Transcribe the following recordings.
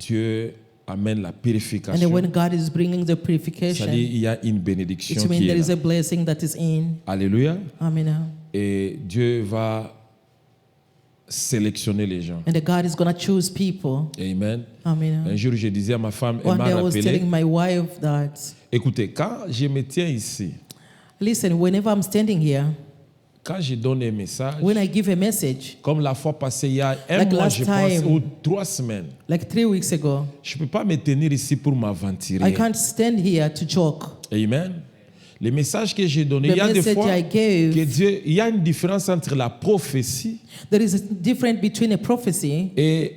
Dieu amène la And then purification, when God is bringing the c'est-à-dire purification, il y a une bénédiction it means qui there est is là. a blessing that is in. Alléluia. Amen. Et Dieu va sélectionner les gens. And that God is going to choose people. Amen. Amen. Un jour, je disais à ma femme, elle One m'a day I was rappelé, telling my wife that, écoutez, quand je me tiens ici, listen, whenever I'm standing here, quand je donne un message, when I give a message, comme la fois passée, il y a un Like mois, last je pense, time. ou 3 semaines, like 3 weeks ago, je ne peux pas me tenir ici pour I m'aventurer. can't stand here to joke. Amen. Les messages que j'ai donnés, The il y a des message fois I gave, que Dieu, il y a une différence entre la prophétie there is a difference between a prophecy et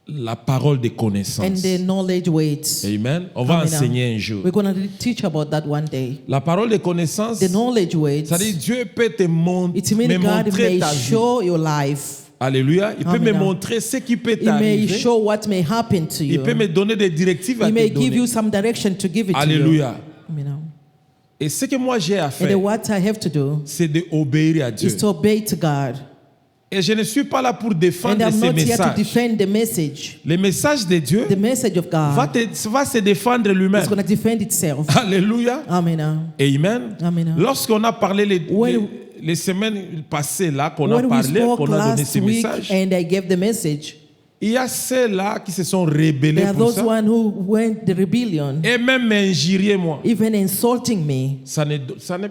la parole de and connaissance. the knowledge weight. Amen. On va Amen. enseigner un jour. We're going to teach about that one day. La parole de connaissance, The knowledge weight, c'est-à-dire Dieu peut te it me means God montrer may ta vie. show your life. Alléluia. Il peut me Amen. montrer ce qui peut He may t'arriver. show what may happen to Il you. peut me donner des directives à He te may give donner. you some direction to give it Alléluia. to you. Amen. Et ce que moi j'ai à And faire, then what I have to do c'est d'obéir à Dieu. is to obey to God. Et je ne suis pas là pour And défendre I'm ces not here to messages. defend the message. Le message de Dieu The message of va God se défendre is lui-même. going to defend itself. Alléluia. Amen. Amen. Amen. Lorsqu'on a parlé When- les semaines passées là, qu'on a When we parlé, spoke qu'on a donné last ces week messages, and I gave the message, il y a ceux-là qui se sont rebellés there are pour those ça. one who went the rebellion, Et même m'injurier moi. even insulting me.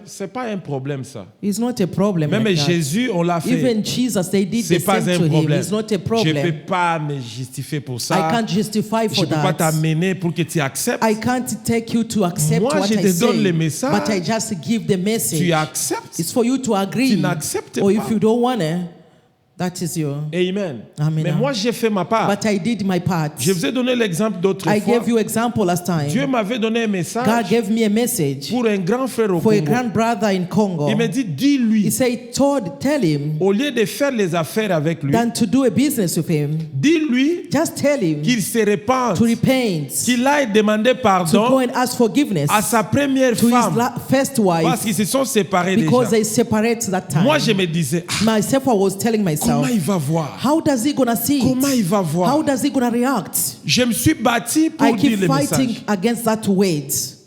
C'est pas un problème ça. It's not a problem. Même like that. Jésus, on l'a fait. Even Jesus, they did C'est the pas same un to him. problème. It's not a Je ne peux problem. pas me justifier pour I ça. can't justify Je for ne peux pas that. t'amener pour que tu acceptes. I can't take you to accept Moi, what je I te donne say, le message. but I just give the message. Tu acceptes. It's for you to agree. Tu n'acceptes Or pas. if you don't want it, that is your. Amen. Amen. Mais moi, j'ai fait ma part. But I did my part. Je vous ai donné l'exemple d'autre I fois. gave you example last time. Dieu m'avait donné un God message gave me a message pour un grand frère au for a Congo. grand brother in Congo. Il me dit, He dis-lui, said, tell him, au lieu de faire les affaires avec lui, than to do a business with him. dis-lui Just tell him qu'il se répande, to repent, qu'il aille demander to go pardon and ask forgiveness à sa première to his femme, first parce wife, qu'ils se sont séparés because déjà. they separate that time. Moi, je me disais, Myself, I was telling myself, comment il va voir? how does he gonna see Comment it? il va voir? How does he gonna react? Je me suis battu pour I dire keep le fighting message. against that weight.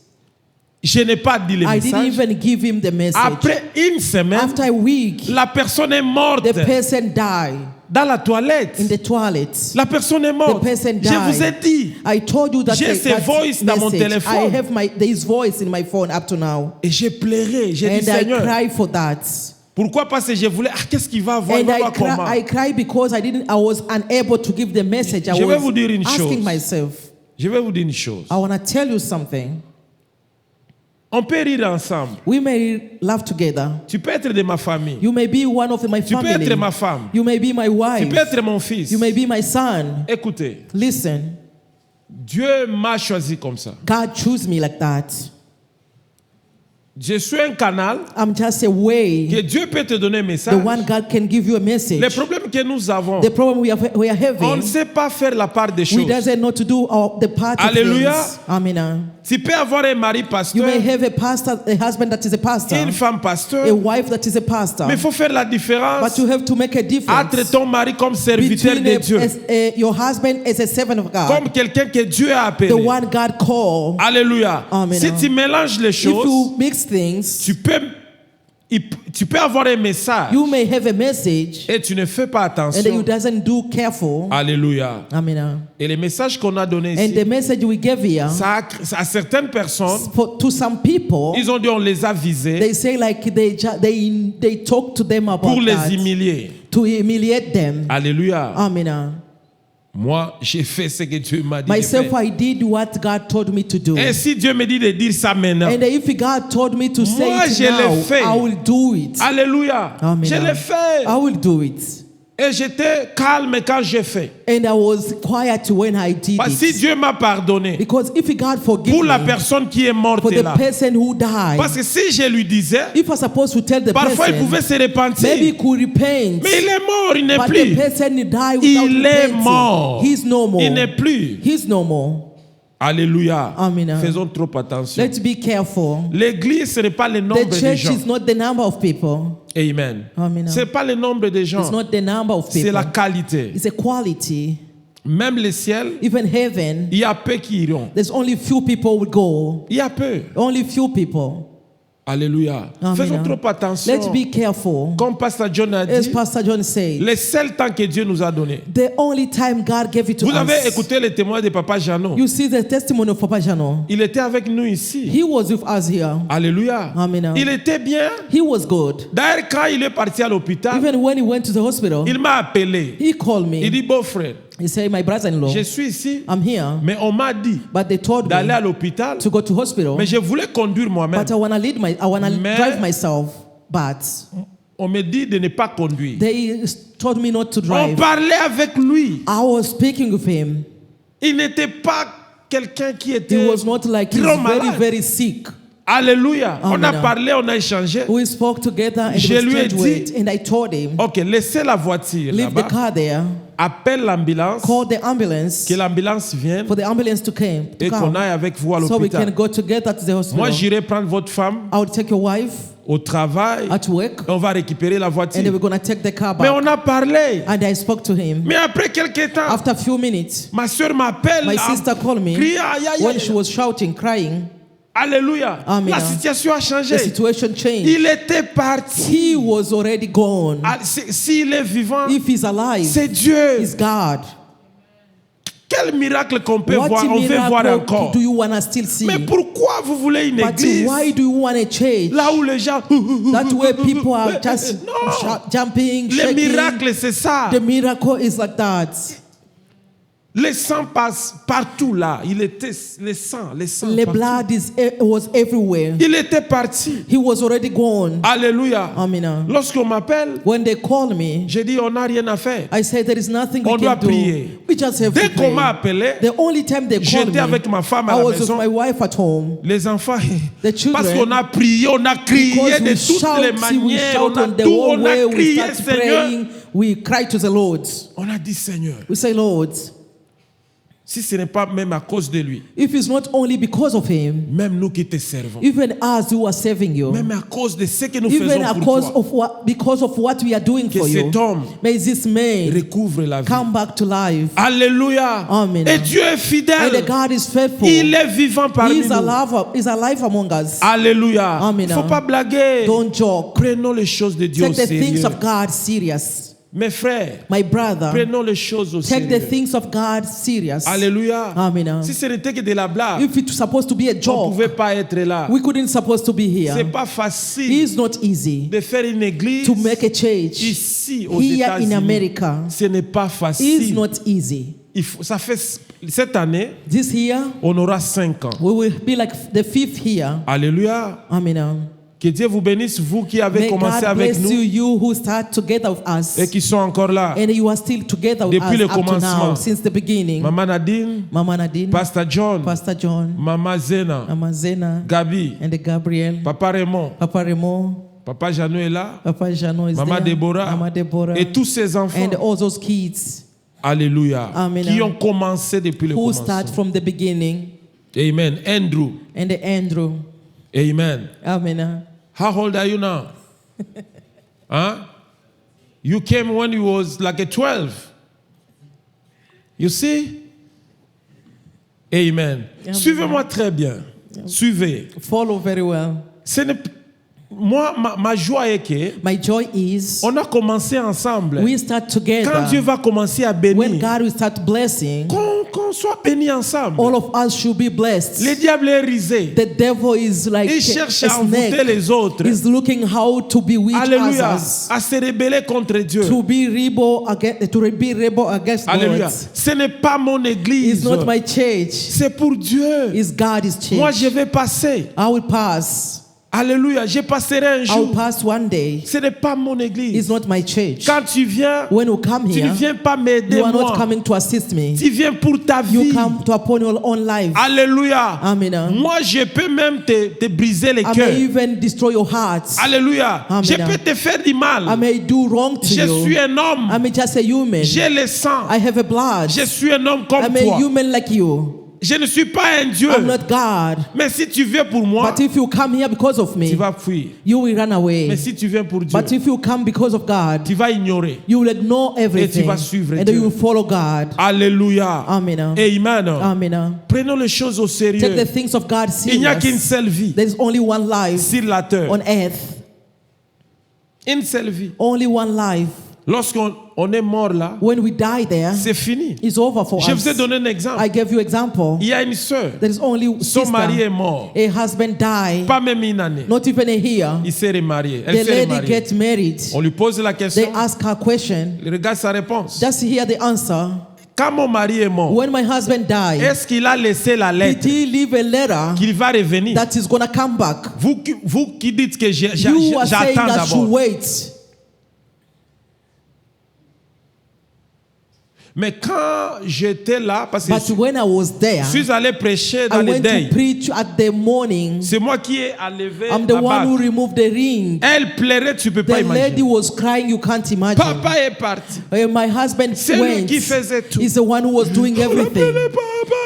Je n'ai pas dit le I didn't message. even give him the message. Après une semaine, After a week, la personne est morte the person died dans la toilette. in the toilet. La personne est The morte. person Je vous ai died. dit. I told you that, J'ai that ces voice dans mon message. téléphone. I have this voice in my phone up to now. Et j'ai pleuré. J'ai dit, And I Seigneur, cry for that. pourquoi? Parce que je voulais, qu'est-ce qu'il va voir? Il And va voir comment? I cry because I was unable to give the message. I Je vais was vous dire une asking chose. myself. Je vais vous dire une chose. I want to tell you something. On peut rire ensemble. We may laugh together. Tu peux être de ma famille. You may be one of my Tu peux family. être ma femme. You may be my Tu wife. peux être mon fils. You may be my son. Écoutez, Listen, Dieu m'a choisi comme ça. God chose me like that. Je suis un canal I'm just a way. que Dieu peut te donner un The message. one God can give you a message. Le problème que nous avons, The problem we are on having, ne sait pas faire la part des we choses. doesn't know to do the part of Alléluia. things. Amen. Tu peux avoir un mari You pasteur, may have a pastor, a husband that is a pastor, une femme a pasteur, wife that is a pastor, mais il faut faire la différence but you have to make a difference entre ton mari comme serviteur between de Dieu, your husband as a servant of God, comme quelqu'un que Dieu a appelé. the one God called. Alléluia. Amen. Si tu mélanges les If choses, you mix things, tu peux avoir un message you may have a message et tu ne fais pas and then you attention. doesn't do careful. Alléluia. Amen. Et les messages qu'on a donnés And ici, the message we gave here, à certaines personnes, to some people, ils ont dit on les a visés they say like they talk to them about pour les that, humilier. to humiliate them. Alléluia. Amen. Moi, j'ai fait ce que Dieu m'a dit de Myself, faire. I did what God told me to do. Et si Dieu me dit de dire ça maintenant, And if God told me to say moi, it je l'ai now, fait. I will do it. Alléluia. Amen. Je l'ai fait. I will do it. Et j'étais calme quand j'ai fait. And I was quiet when I did Parce que si it. Dieu m'a pardonné, Because if God forgive pour la me personne qui est morte for the là, person who died, parce que si je lui disais, if I'm supposed to tell the parfois il person, pouvait se repentir. maybe he could repent. Mais il est mort, il n'est But plus. the person died without Il est repenting. mort. He's no more. Il n'est plus. He's no more. Alléluia. Amen. Faisons trop attention. Let's be careful. L'église, ce n'est pas le nombre The de church gens. is not the number of people. Amen. Amen. Ce n'est pas le nombre de gens. It's not the number of C'est people. la qualité. It's a quality. Même le ciel, even heaven, il y a peu qui iront. there's only few people will go. Il y a peu. Only few people. Alléluia. Amen. Faisons trop attention. Let's be careful. Comme Pasteur John a As dit, Pastor John said, le seul temps que Dieu nous a donné. the only time God gave it to Vous avez us. écouté le témoin de Papa Jeannot. You see the testimony of Papa Jano. Il était avec nous ici. He was with us here. Alléluia. Amen. Il était bien. He was good. D'ailleurs, quand il est parti à l'hôpital, Even when he went to the hospital, il m'a appelé. he called Il me. dit, beau frère, He said, my brother-in-law, je suis ici, I'm here. mais on m'a dit But they told d'aller à me l'hôpital, to go to hospital. mais je voulais conduire moi-même. But I want to Mais- drive myself. But On me dit de ne pas conduire. they told me not to On drive. parlait avec lui. I was speaking with him. Il n'était pas quelqu'un qui He était was not like he's trop very, malade. very sick. Alléluia. On a Amen. parlé, on a échangé. We spoke together and Je we lui ai exchanged dit- words. And I told him, Ok, laissez la voiture leave the là-bas. car there, Appelle l'ambulance. call the ambulance Que l'ambulance vienne for the ambulance to come. et qu'on aille avec vous à So we can l'hôpital. go together to the Moi, hospital. j'irai prendre votre femme I will take your wife au travail. at work On va récupérer la and then voiture. we're going to take the car Mais back. on a parlé. And I spoke to him. Mais après quelques temps, After a few minutes, ma soeur m'appelle. my sister called me Crie, aïe, aïe, when aïe. she was shouting, crying. Alléluia. Amen. La situation a The changé. situation changed. Il était parti. He was already gone. Ah, s'il est vivant, If he's alive, c'est Dieu. it's God. Quel miracle qu'on peut What voir, on veut voir miracle encore. do you want to still see? Mais pourquoi vous voulez une But église why do you want a church? là où les gens... That way people are just Non. jumping, Le shaking. miracle, c'est ça. The miracle is like that. Le sang passe partout là. Il était... Le sang The partout. blood was everywhere. Il était parti. He was already gone. Alléluia. Amen. Lorsqu'on m'appelle, When they called me, j'ai dit on n'a rien à faire. I said there is nothing On we doit can prier. do. We just have Dès to qu'on m'a pray. appelé, The only time they called j'étais avec me, ma femme à I la was with maison. my wife at home. Les enfants, The children, parce qu'on a prié, on a crié Because de we toutes shout, les we manières, on shout a on the tout, whole on way, a we crié, start Seigneur. praying, we cry to the Lord. On a dit, Seigneur, We say, Lord, si ce n'est pas même à cause de lui, if it's not only because of him, même nous qui te servons, even us who are serving you, même à cause de ce que nous even faisons pour toi, because of what we are doing que for you, cet homme may this man recouvre la vie. come back to life. Alléluia. Amen. Et Dieu est And the fidèle. God is faithful. Il est vivant parmi He's nous. alive among us. Alléluia. Il Amen. ne faut pas blaguer. Don't joke. Prenons les choses de Dieu au Take the things sérieux. of God serious. Mes frères, My brother, prenons les choses au take the sérieux. things of God serious. Alléluia. Amen. Si ce n'était que de la blague, If it's supposed to be a on ne joke, pouvait pas être là. we couldn't supposed to be C'est here. pas facile It's not easy de faire une église to make a church ici aux here in États-Unis. America. Ce n'est pas It's facile. not easy. Ça fait cette année, This year, on aura 5 ans. we will be like the 5th year. Alléluia. Amen. Que Dieu vous bénisse, vous qui avez May commencé God avec bless nous you who start together with us. et qui sont encore là. And you are still together with Depuis us le up to commencement. now, since the beginning. Maman Nadine, Mama Nadine, Pastor John, Pastor John, Maman Zena, Mama Zena, Gabi, and Gabriel, Papa Raymond, Papa Raymond, Papa Jano est là, Papa Jano is Maman there, Deborah, Mama Deborah, et tous ces enfants. and all those kids Alléluia. Amen. Qui ont commencé depuis le who commencement. start from the beginning. Amen. Andrew. And Andrew. Amen. Amen. How old are you now? Huh? You came when you was like a 12. You see? Amen. Amen. Suivez-moi très bien. Suivez. Follow very well. Ce n'est- Moi, ma joie est que My joy is on a commencé ensemble. we start together. Quand Dieu va commencer à When bénir, God will start blessing, qu'on soit bénis ensemble. all of us should be blessed. Le diable est risé. The devil is like Il cherche a à envoûter snake. les autres. He's looking how to bewitch Alléluia. others, À se rebeller contre Dieu. to be rebel against Alléluia. God. Ce n'est pas mon It's église. not my church. C'est pour Dieu. It's God's church. Moi, je vais passer. I will pass. Alléluia. Je passerai un I will jour. pass one day. Ce n'est pas mon église. It's not my church. Quand tu viens, When you come tu ne here, viens pas m'aider you are not moi. coming to assist me. Tu viens pour ta You vie. come to upon your own life. Alléluia. Amen. Moi, je peux même te briser les I may cœurs. even destroy your heart. Alléluia. Amen. Je peux te faire du I mal. may do wrong to Je you. suis un homme. I may just a human. J'ai le sang. I have a blood. Je suis un homme I comme am a toi. human like you. Je ne suis pas un Dieu. I'm not God. Mais si tu viens pour moi, But if you come here because of tu me, vas fuir. you will run away. Mais si tu viens pour Dieu, But if you come because of God, tu vas ignorer. you will ignore everything. vas suivre And Dieu. then you will follow God. Alléluia. Amen. Amen. Amen. Prenons les choses au Take the sérieux. things of God Il n'y a qu'une serious. seule vie There is only one life sur la terre. on earth. Une seule vie. Only one life. Lorsqu'on est mort là, When we die there, c'est fini. it's over for Je vous ai us. donné un exemple. I gave you example. Il y a une sœur, There is only son mari sister. est mort. A husband died, Pas même une année. not even a year. Il s'est remarié. Elle The s'est lady remariée. gets married. On lui pose la They question. ask her question. Regarde sa réponse. Just hear the answer. Quand mon mari est mort, When my husband died, est-ce qu'il a laissé la did lettre he leave a letter qu'il va revenir? that is going to come back? Vous qui dites que You are saying j'attends that you d'abord. wait. Mais quand j'étais là, parce que But when I was there, je suis allé prêcher dans I le went deuil. to preach at the morning. C'est moi qui ai enlevé I'm the la one who bague. removed the ring. Elle pleurait, tu peux pas The lady imaginer. was crying, you can't imagine. Papa est parti. My husband C'est lui went. qui faisait tout. He's the one who was doing everything.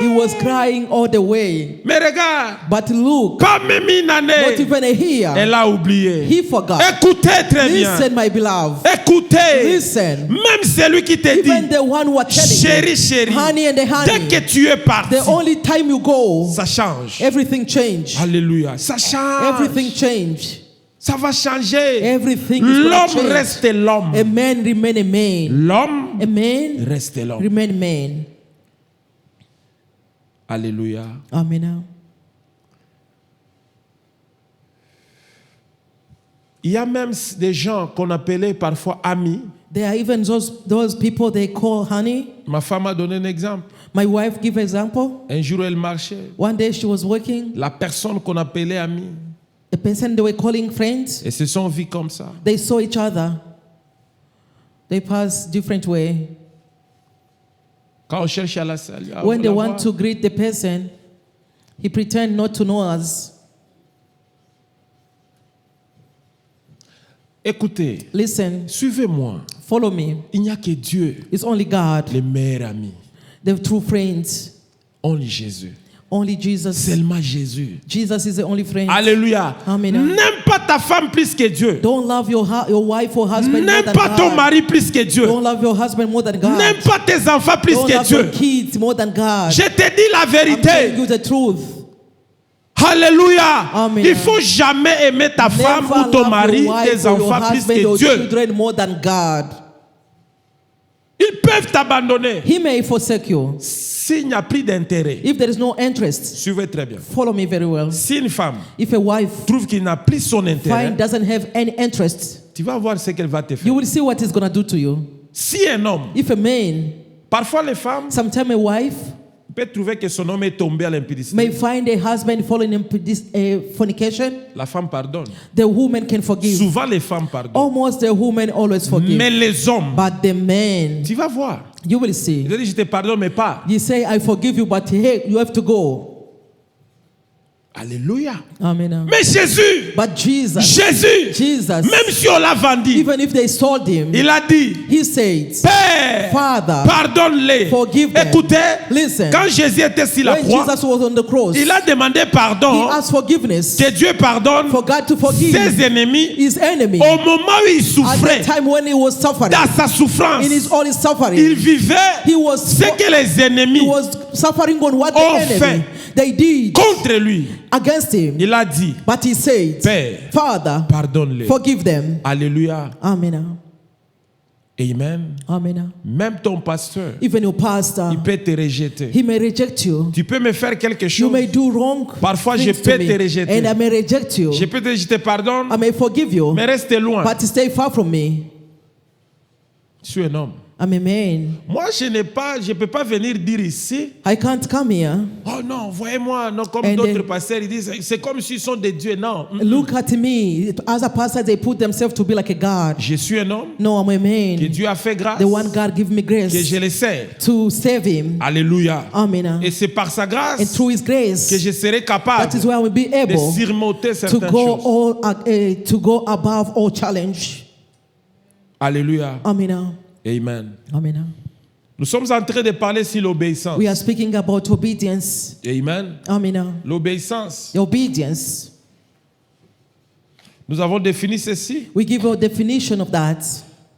He was crying all the way. Mais regarde, But look, pas même une not année, even a year. elle a oublié. He forgot. Écoutez très bien. Listen, my beloved. Écoutez. Listen. Même celui qui te Even dit, the one who are telling chérie, you, chérie, honey and the dès honey, que tu es parti, the only time you go, ça change. everything change. Alléluia. Ça change. Everything change. Ça va changer. Everything is going to L'homme change. reste l'homme. A man remain a man. L'homme A man reste l'homme. remain man. Alléluia. Amen. Il y a même des gens qu'on appelait parfois amis. There are even those people they call honey. Ma femme a donné un exemple. My wife give example. Un jour, elle marchait. One day she was working. La personne qu'on appelait ami, A person they were calling friends. et se sont vus comme ça. They saw each other. They pass different way. Quand on cherche à la salle, When they want to greet the person, he pretend not to know us. Écoutez, Listen, suivez-moi. follow me. Il n'y a que Dieu, It's only God, les meilleurs amis. the true friends. Only Jésus. Only Jesus. Seulement Jésus. Jesus is the only friend. Alléluia. Amen. N'aime pas ta femme plus que Dieu. Don't love your wife or husband more N'aime than pas ton God. mari plus que Dieu. Don't love your husband more than God. N'aime pas tes enfants plus Don't que love your Dieu. kids more than God. Je te dis la I'm telling vérité. you the truth. Alléluia. Amen. Il faut jamais aimer ta femme Never ou ton love mari, your wife tes or your enfants plus husband que or Dieu. children more than God. Ils peuvent t'abandonner He may forsake you. s'il n'y a plus d'intérêt. If there is no interest, Suivez très bien. follow me very well. Si une femme If a wife trouve qu'il n'a plus son intérêt, find doesn't have any interest, tu vas voir ce qu'elle va te you faire. will see what he's going to do to you. Si un homme, If a man, parfois les femmes sometimes a wife, peuvent trouver que son homme est tombé à l'impudicité. may find a husband falling in fornication, La femme pardonne. the woman can forgive. Souvent les femmes pardonnent. Almost the woman always forgive. Mais les hommes, But the man, tu vas voir. you will see. Il dit je te pardonne mais pas. You say, I forgive you, but hey, you have to go. Alléluia. Amen. Mais Jésus, But Jesus, Jesus, même si on l'a vendu, even if they sold him, il a dit, he said, Père, Father, pardonne-les. forgive them. Écoutez, Listen, quand Jésus était sur la when croix, Jesus was on the cross, il a demandé he pardon, asked forgiveness que Dieu pardonne for God to forgive ses ennemis his enemy. au moment où il At souffrait, the time when he was suffering, dans sa souffrance. all his Il suffering, vivait he was ce que les he ennemis was suffering on what the ont enemy fait. they did contre lui. against him. Il a dit, But he said, Père, Father, pardonne-les. forgive them. Alléluia. Amen. Amen. Amen. Même ton pasteur, Even your pastor, il peut te rejeter. he may reject you. Tu peux me faire quelque You chose. may do wrong Parfois, je things to peux me, te rejeter. and I may reject you. Je peux te dire, je te pardonne, I may forgive you, mais reste loin. but stay far from me. Je suis un homme. I'm a man. Moi, je peux pas venir dire ici, I can't come here. oh non, voyez-moi, non, comme And d'autres then- pasteurs, ils disent, c'est comme s'ils sont des dieux. Non. Look at me. As a pastor, they put themselves to be like a God. Je suis un homme No, I'm a que man. Dieu a fait grâce, The one God give me que grace je le sais. to save him. Alléluia. Amen. Et c'est par sa And grâce through his que grace, je serai that capable is why I will be de able surmonter to certaines go choses. to go above all challenge. Alléluia. Amen. Amen. Amen. Nous sommes en train de parler sur l'obéissance. We are speaking about obedience. Amen. Amen. L'obéissance. Obedience. Nous avons défini ceci We give a definition of that.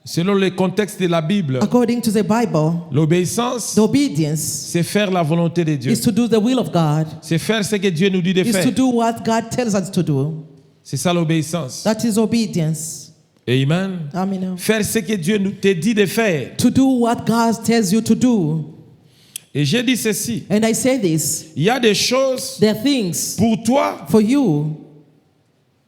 selon le contexte de la Bible. According to the Bible, L'obéissance, the obedience c'est faire la volonté de Dieu. is to do the will of God, C'est faire ce que Dieu nous dit de is to faire. do what God tells us to do. C'est ça l'obéissance. That is obedience. Amen. Amen. Faire ce que Dieu nous te dit de faire. To do what God tells you to do. Et j'ai dit ceci. And I say this, Il y a des choses there are things pour toi, for you,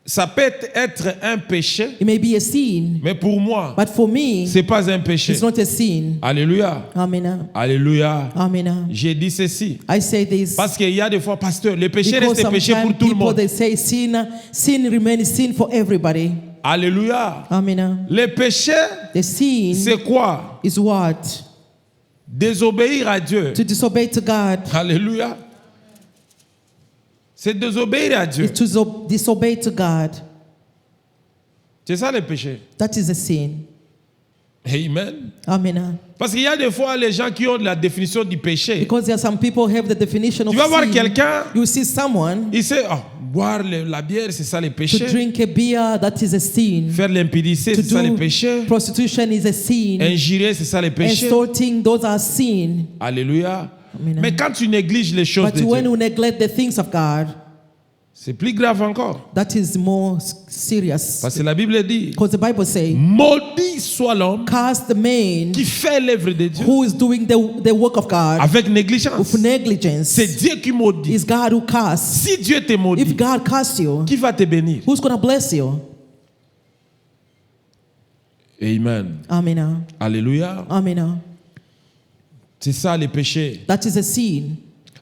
ça peut être un péché, it may be a sin, mais pour moi, but for me, c'est pas un péché. it's not a sin. Alléluia. Amen. Alléluia. Amen. J'ai dit ceci. I say this Parce qu'il y a des fois, pasteur, le péché because reste péché pour sometimes tout le people monde. they say sin remains sin for everybody. Alléluia. Amen. Le péché, The sin c'est quoi? is what? Désobéir à Dieu. To disobey to God. Alléluia. C'est désobéir à Dieu. Is to disobey to God. C'est ça le péché. That is a sin. Amen. Amen. Parce qu'il y a des fois les gens qui ont la définition du péché. Because there are some people who have the definition of Tu vas voir sin. quelqu'un, You see someone il sait, boire la bière, c'est ça le to péché. drink a beer, that is a sin. Faire l'impudicité, To c'est ça le do péché. prostitution is a sin. Injurer, c'est ça le péché. Insulting, those are sin. Alléluia. Amen. Mais quand tu négliges les choses But de when Dieu, you neglect the things of God, c'est plus grave encore. that is more serious. Parce que la Bible dit, Because the Bible says, maudit soit l'homme cast the man qui fait l'œuvre de Dieu who is doing the work of God avec négligence. with negligence. C'est Dieu qui maudit. It's God who casts. Si Dieu te If maudit, God casts you, qui va te bénir? who's going to bless you? Amen. Amen. Alléluia. Amen. C'est ça le péché. That is a sin.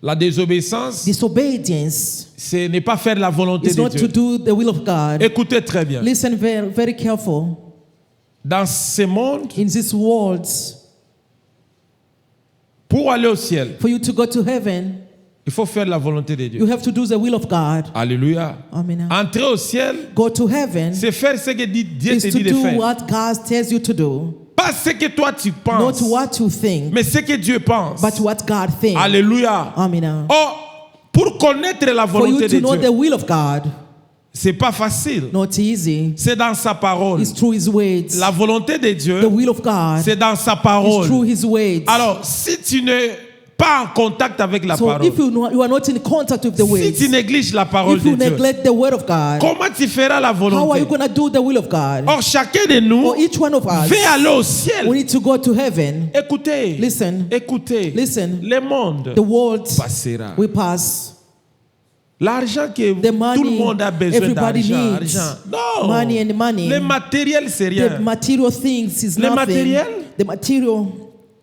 La désobéissance, Disobedience ce n'est pas faire la volonté is de not to Dieu. do the will of God. Écoutez très bien. Listen very, very careful. Dans ce monde, In this world, pour aller au ciel, for you to go to heaven, il faut faire la volonté de you Dieu. have to do the will of God. Alléluia. Amen. Entrer au ciel, Go to heaven c'est faire ce que Dieu is te to dit de do faire. what God tells you to do. Pas ce que toi tu Not penses, what you think, mais ce que Dieu pense. but what God thinks. Alléluia. Amen. Oh, pour connaître la For you volonté to de know the Dieu, will of God, c'est pas facile. not easy. C'est dans sa parole. It's through His words. La volonté de The Dieu, will of God c'est dans sa is parole. through His words. Alors, si tu n'es pas en contact avec la So parole, if you are not in contact with the si words, tu négliges la parole if de you Dieu, neglect the word of God, comment tu feras la how are volonté? you going to do the will of God? Or, chacun de nous For each one of us, veut aller au we ciel. need to go to heaven. Écoutez, Listen, écoutez, listen. le monde The world passera. will pass. L'argent que The money tout le monde a besoin everybody d'argent. needs. Argent. Non. Money and money. Le matériel, c'est The rien. material things is Le nothing. matériel? The material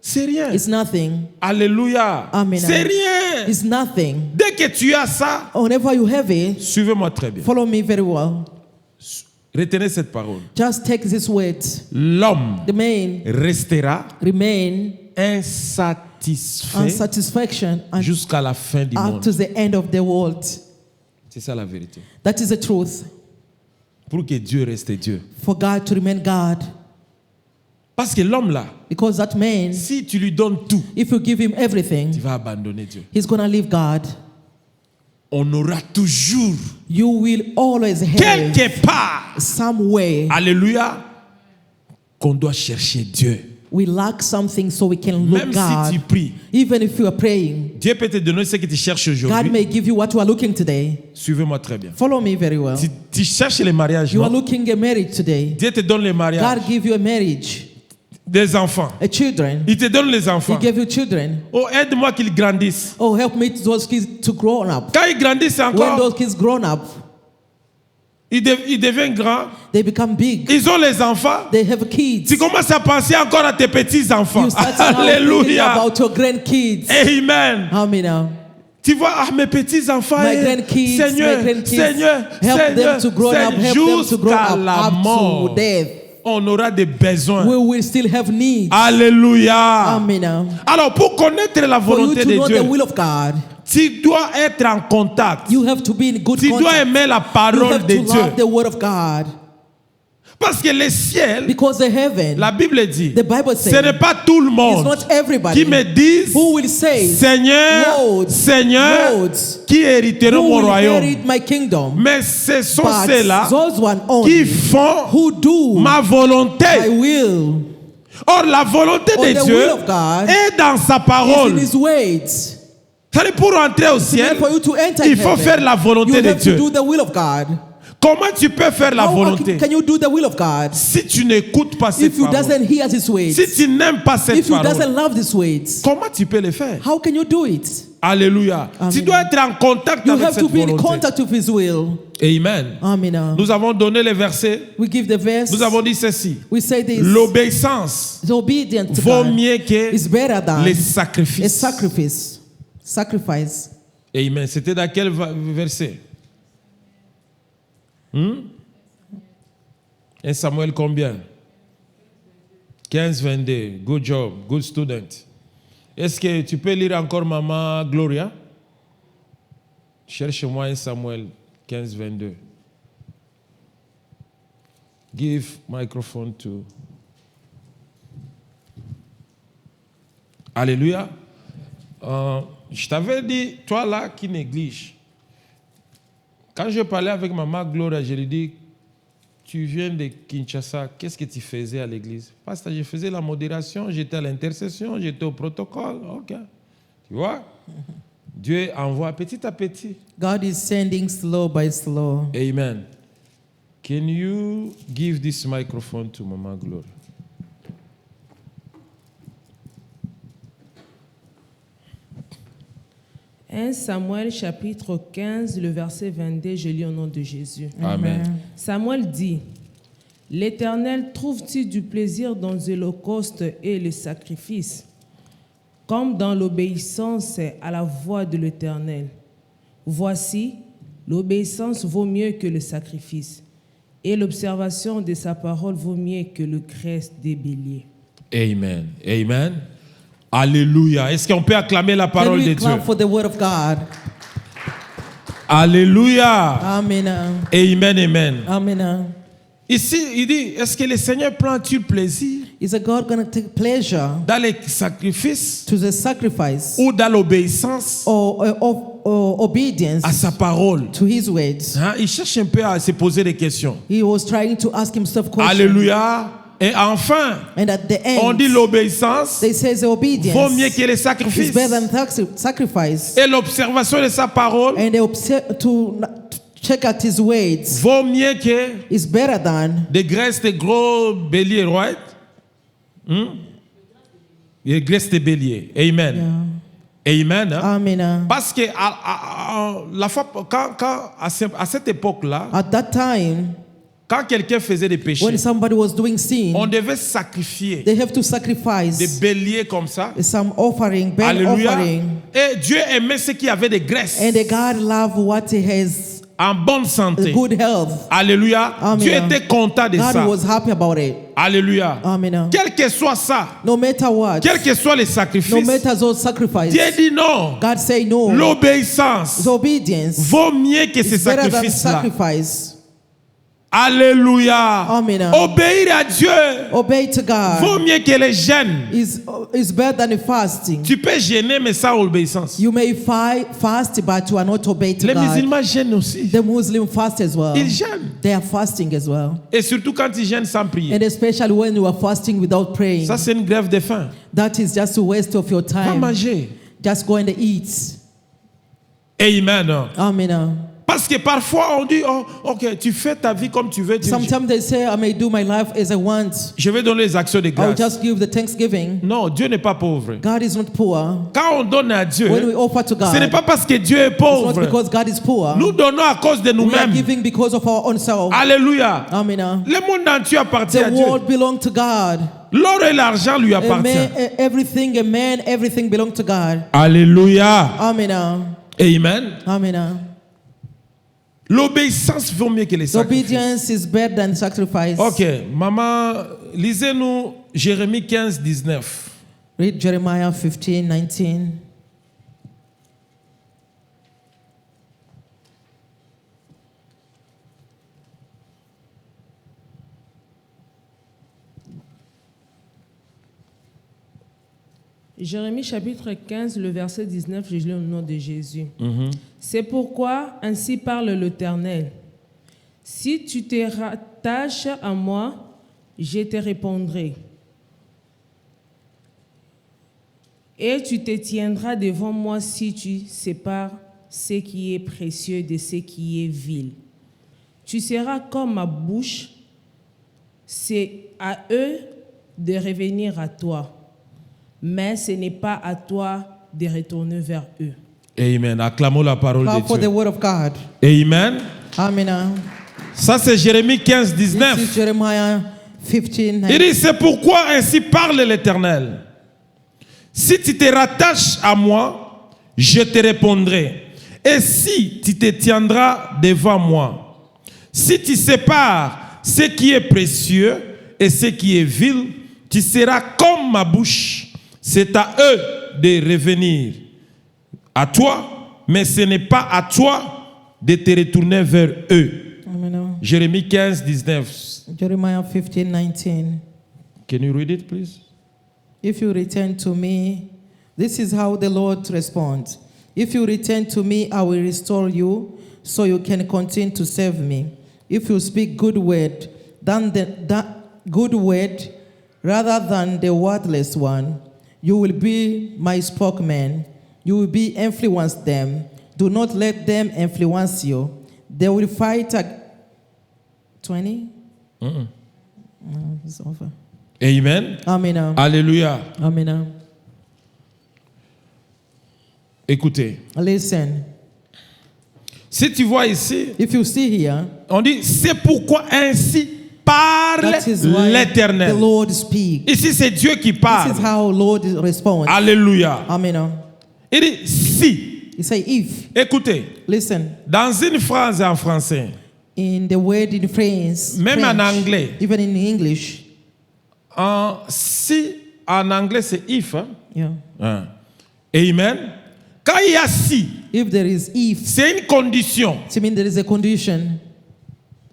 C'est rien. is nothing. Alléluia. Amen. C'est rien. It's nothing. Dès que tu as ça, Whenever you have it, suivez-moi très bien. follow me very well. Retenez cette parole. Just take this word. L'homme The man restera remain insatisfait unsatisfaction jusqu'à la fin du up monde. to the end of the world. C'est ça la vérité. That is the truth. Pour que Dieu reste Dieu. For God to remain God. Parce que l'homme là, Because that man, si tu lui donnes tout, if you give him everything, tu vas abandonner Dieu. he's going to leave God. On aura toujours, You will always have quelque part, some way. alléluia, qu'on doit chercher Dieu. We lack something so we can look Même God. si tu pries, Even if you are praying, Dieu peut te donner ce que tu cherches God aujourd'hui. may give you what you are looking today. Suivez-moi très bien. Follow me very well. Tu cherches les mariages, You are non? looking a marriage today. Dieu te donne les mariages, God give you a marriage, des enfants. a children. Il te donne les He enfants. gave you children. Oh, aide-moi qu'ils grandissent. Oh, help me those kids to grow up. Quand ils grandissent When encore, those kids grown up, ils deviennent grands. they become big. Ils ont les enfants. They have kids. Tu commences à penser encore à tes petits-enfants. You start now thinking Alléluia. about your grandkids. Amen. Amen. Tu vois, mes petits-enfants, My grandkids, Seigneur, my grandkids, Seigneur, help Seigneur, them to grow up, help them to grow jusqu'à up la up mort, to death. on aura des besoins. We will still have needs. Alléluia. Amen. Alors, pour connaître la For you volonté to de know Dieu, the will of God, tu dois être en contact. you have to be in good Tu dois contact. aimer la You parole have de to Dieu. love the word of God. Parce que le ciel, Because the heaven, la Bible dit, the Bible ce says, n'est pas tout le it's monde not everybody qui me disent, who will say, Seigneur, Lord, Seigneur, Lord, qui hériteront who mon will royaume. inherit my kingdom, Mais ce sont but ceux-là those one qui only font who do ma my volonté. will. Or, la volonté Or de the Dieu will of God est dans sa is in parole. his ways. C'est-à-dire, pour entrer au ciel, For you to enter il faut heaven, faire la volonté you de have to Dieu. do the will of God. Comment tu peux faire la How volonté can you do the will of God si tu n'écoutes pas cette if you parole? doesn't hear his ways? Si tu n'aimes pas cette If you parole, doesn't love his ways, comment tu peux le faire? how can you do it? Alléluia. Amen. Tu dois être en contact You avec have cette to be in volonté. contact with his will. Amen. Amen. Nous avons donné les versets. We give the verse. Nous avons dit ceci. We say this. L'obéissance The obedience to vaut God mieux que is better than les a sacrifices. sacrifice. Sacrifice. Amen. C'était dans quel verset? 1 Samuel combien? 15, 22. Good job. Good student. Est-ce que tu peux lire encore Maman Gloria? Cherche-moi 1 Samuel 15, 22. Give microphone to... Alléluia. Je t'avais dit, toi là qui néglige. Quand je parlais avec Maman Gloria, je lui dis, tu viens de Kinshasa, qu'est-ce que tu faisais à l'église? Parce que je faisais la modération, j'étais à l'intercession, j'étais au protocole. Ok. Tu vois? Dieu envoie petit à petit. God is sending slow by slow. Amen. Can you give this microphone to Maman Gloria? « 1 Samuel chapitre 15, le verset 22, je lis au nom de Jésus. Amen. Samuel dit, « L'Éternel trouve-t-il du plaisir dans l'holocauste et le sacrifice, comme dans l'obéissance à la voix de l'Éternel? Voici, l'obéissance vaut mieux que le sacrifice, et l'observation de sa parole vaut mieux que le graisse des béliers. » Amen. Amen. Alléluia. Est-ce qu'on peut acclamer la Can parole we de Dieu? clap for the word of God? Alléluia. Amen. Amen. Amen. Amen. Ici, il dit, est-ce que le Seigneur prend-il plaisir Is a God going to take pleasure dans les sacrifices to the sacrifice ou dans l'obéissance or obedience à sa parole? to his words? Hein, il cherche un peu à se poser des questions. He was trying to ask himself questions. Alléluia. Et enfin, And at the end, on dit l'obéissance they say the obedience vaut mieux que les is sacrifices. better than sacrifice. Et l'observation de sa parole And they to check out his words vaut mieux que is better than des graisses de gros béliers, right? Des graisses de béliers. Amen. Amen. Hein? Amen. Parce que la fois, à cette époque-là, At that time, quand quelqu'un faisait des péchés, when somebody was doing sin, on devait sacrifier they have to sacrifice des béliers comme ça. some offering, burnt Alléluia. offering. Et Dieu aimait ce qui avait des graisses And the God love what he has, en bonne santé. good health. Alléluia. Amen. Dieu était content de God ça. was happy about it. Alléluia. Amen. Quel que soit ça, No matter what, quels que soient les no sacrifices, matter those sacrifices, Dieu dit non. God say no. L'obéissance The obedience vaut mieux que ces is better than sacrifices-là. sacrifice. Alléluia. Amen. Obéir à Dieu Obey to vaut God mieux que les jeûnes. is better than fasting. Tu peux gêner, mais sans obéissance. You may fast, but you are not obey to Les God. musulmans gênent aussi. The Muslim fast as well. Ils gênent. They are fasting as well. Et surtout quand ils gênent sans prier. And especially when you are fasting without praying. Ça, c'est une grève de faim. That is just a waste of your Va time. manger. Just go and eat. Amen. Amen. Parce que parfois on dit, oh, ok, tu fais ta vie comme tu veux. Sometimes they say, I may do my life as I want. Je vais donner les actions de I'll grâce. just give the thanksgiving. Non, Dieu n'est pas pauvre. God is not poor. Quand on donne à Dieu, When we offer to God, ce n'est pas parce que Dieu est it's not pauvre. because God is poor. Nous donnons à cause de We are nous-mêmes. giving because of our own self. Alléluia. Amen. Le monde entier appartient The à Dieu. world belongs to God. L'or et l'argent lui appartiennent. Everything belongs to God. Alléluia. Amen. Amen. Amen. L'obéissance vaut mieux que les sacrifices. Obedience is better than sacrifice. Ok, maman, lisez-nous Jérémie 15, 19. Read Jeremiah 15, 19. Jérémie chapitre 15, le verset 19, je lis au nom de Jésus. C'est pourquoi ainsi parle l'Éternel. Si tu te rattaches à moi, je te répondrai. Et tu te tiendras devant moi si tu sépares ce qui est précieux de ce qui est vil. Tu seras comme ma bouche, c'est à eux de revenir à toi, mais ce n'est pas à toi de retourner vers eux. Amen. Acclamons la parole Clap de for the Dieu. word of God. Amen. Amen. Ça, c'est Jérémie 15, This is 19. Jeremiah 15. Il dit, c'est pourquoi ainsi parle l'Éternel. Si tu te rattaches à moi, je te répondrai. Et si tu te tiendras devant moi, si tu sépares ce qui est précieux et ce qui est vil, tu seras comme ma bouche. C'est à eux de revenir à toi, mais ce n'est pas à toi de te retourner vers eux. Amen. Jérémie 15, 19. Jeremiah 15, 19. Can you read it, please? If you return to me, this is how the Lord responds. If you return to me, I will restore you, so you can continue to serve me. If you speak good word, good word rather than the worthless one, you will be my spokesman. You will be influence them. Do not let them influence you. They will fight. 20? No, it's over. Amen. Amen. Alléluia. Amen. Écoutez, Listen. si tu vois ici, If you see here, on dit c'est pourquoi ainsi parle that is why the l'Éternel. Lord speaks. Ici, c'est Dieu qui This parle. is how Lord responds. Alléluia. Amen. Il dit si. He say if. Écoutez, Listen. dans une phrase en français, In the word in France, même en anglais, even in English, si en anglais c'est if. Hein? yeah. Hein. Amen. Quand il y a si, If there is if, c'est une condition. it means there is a condition.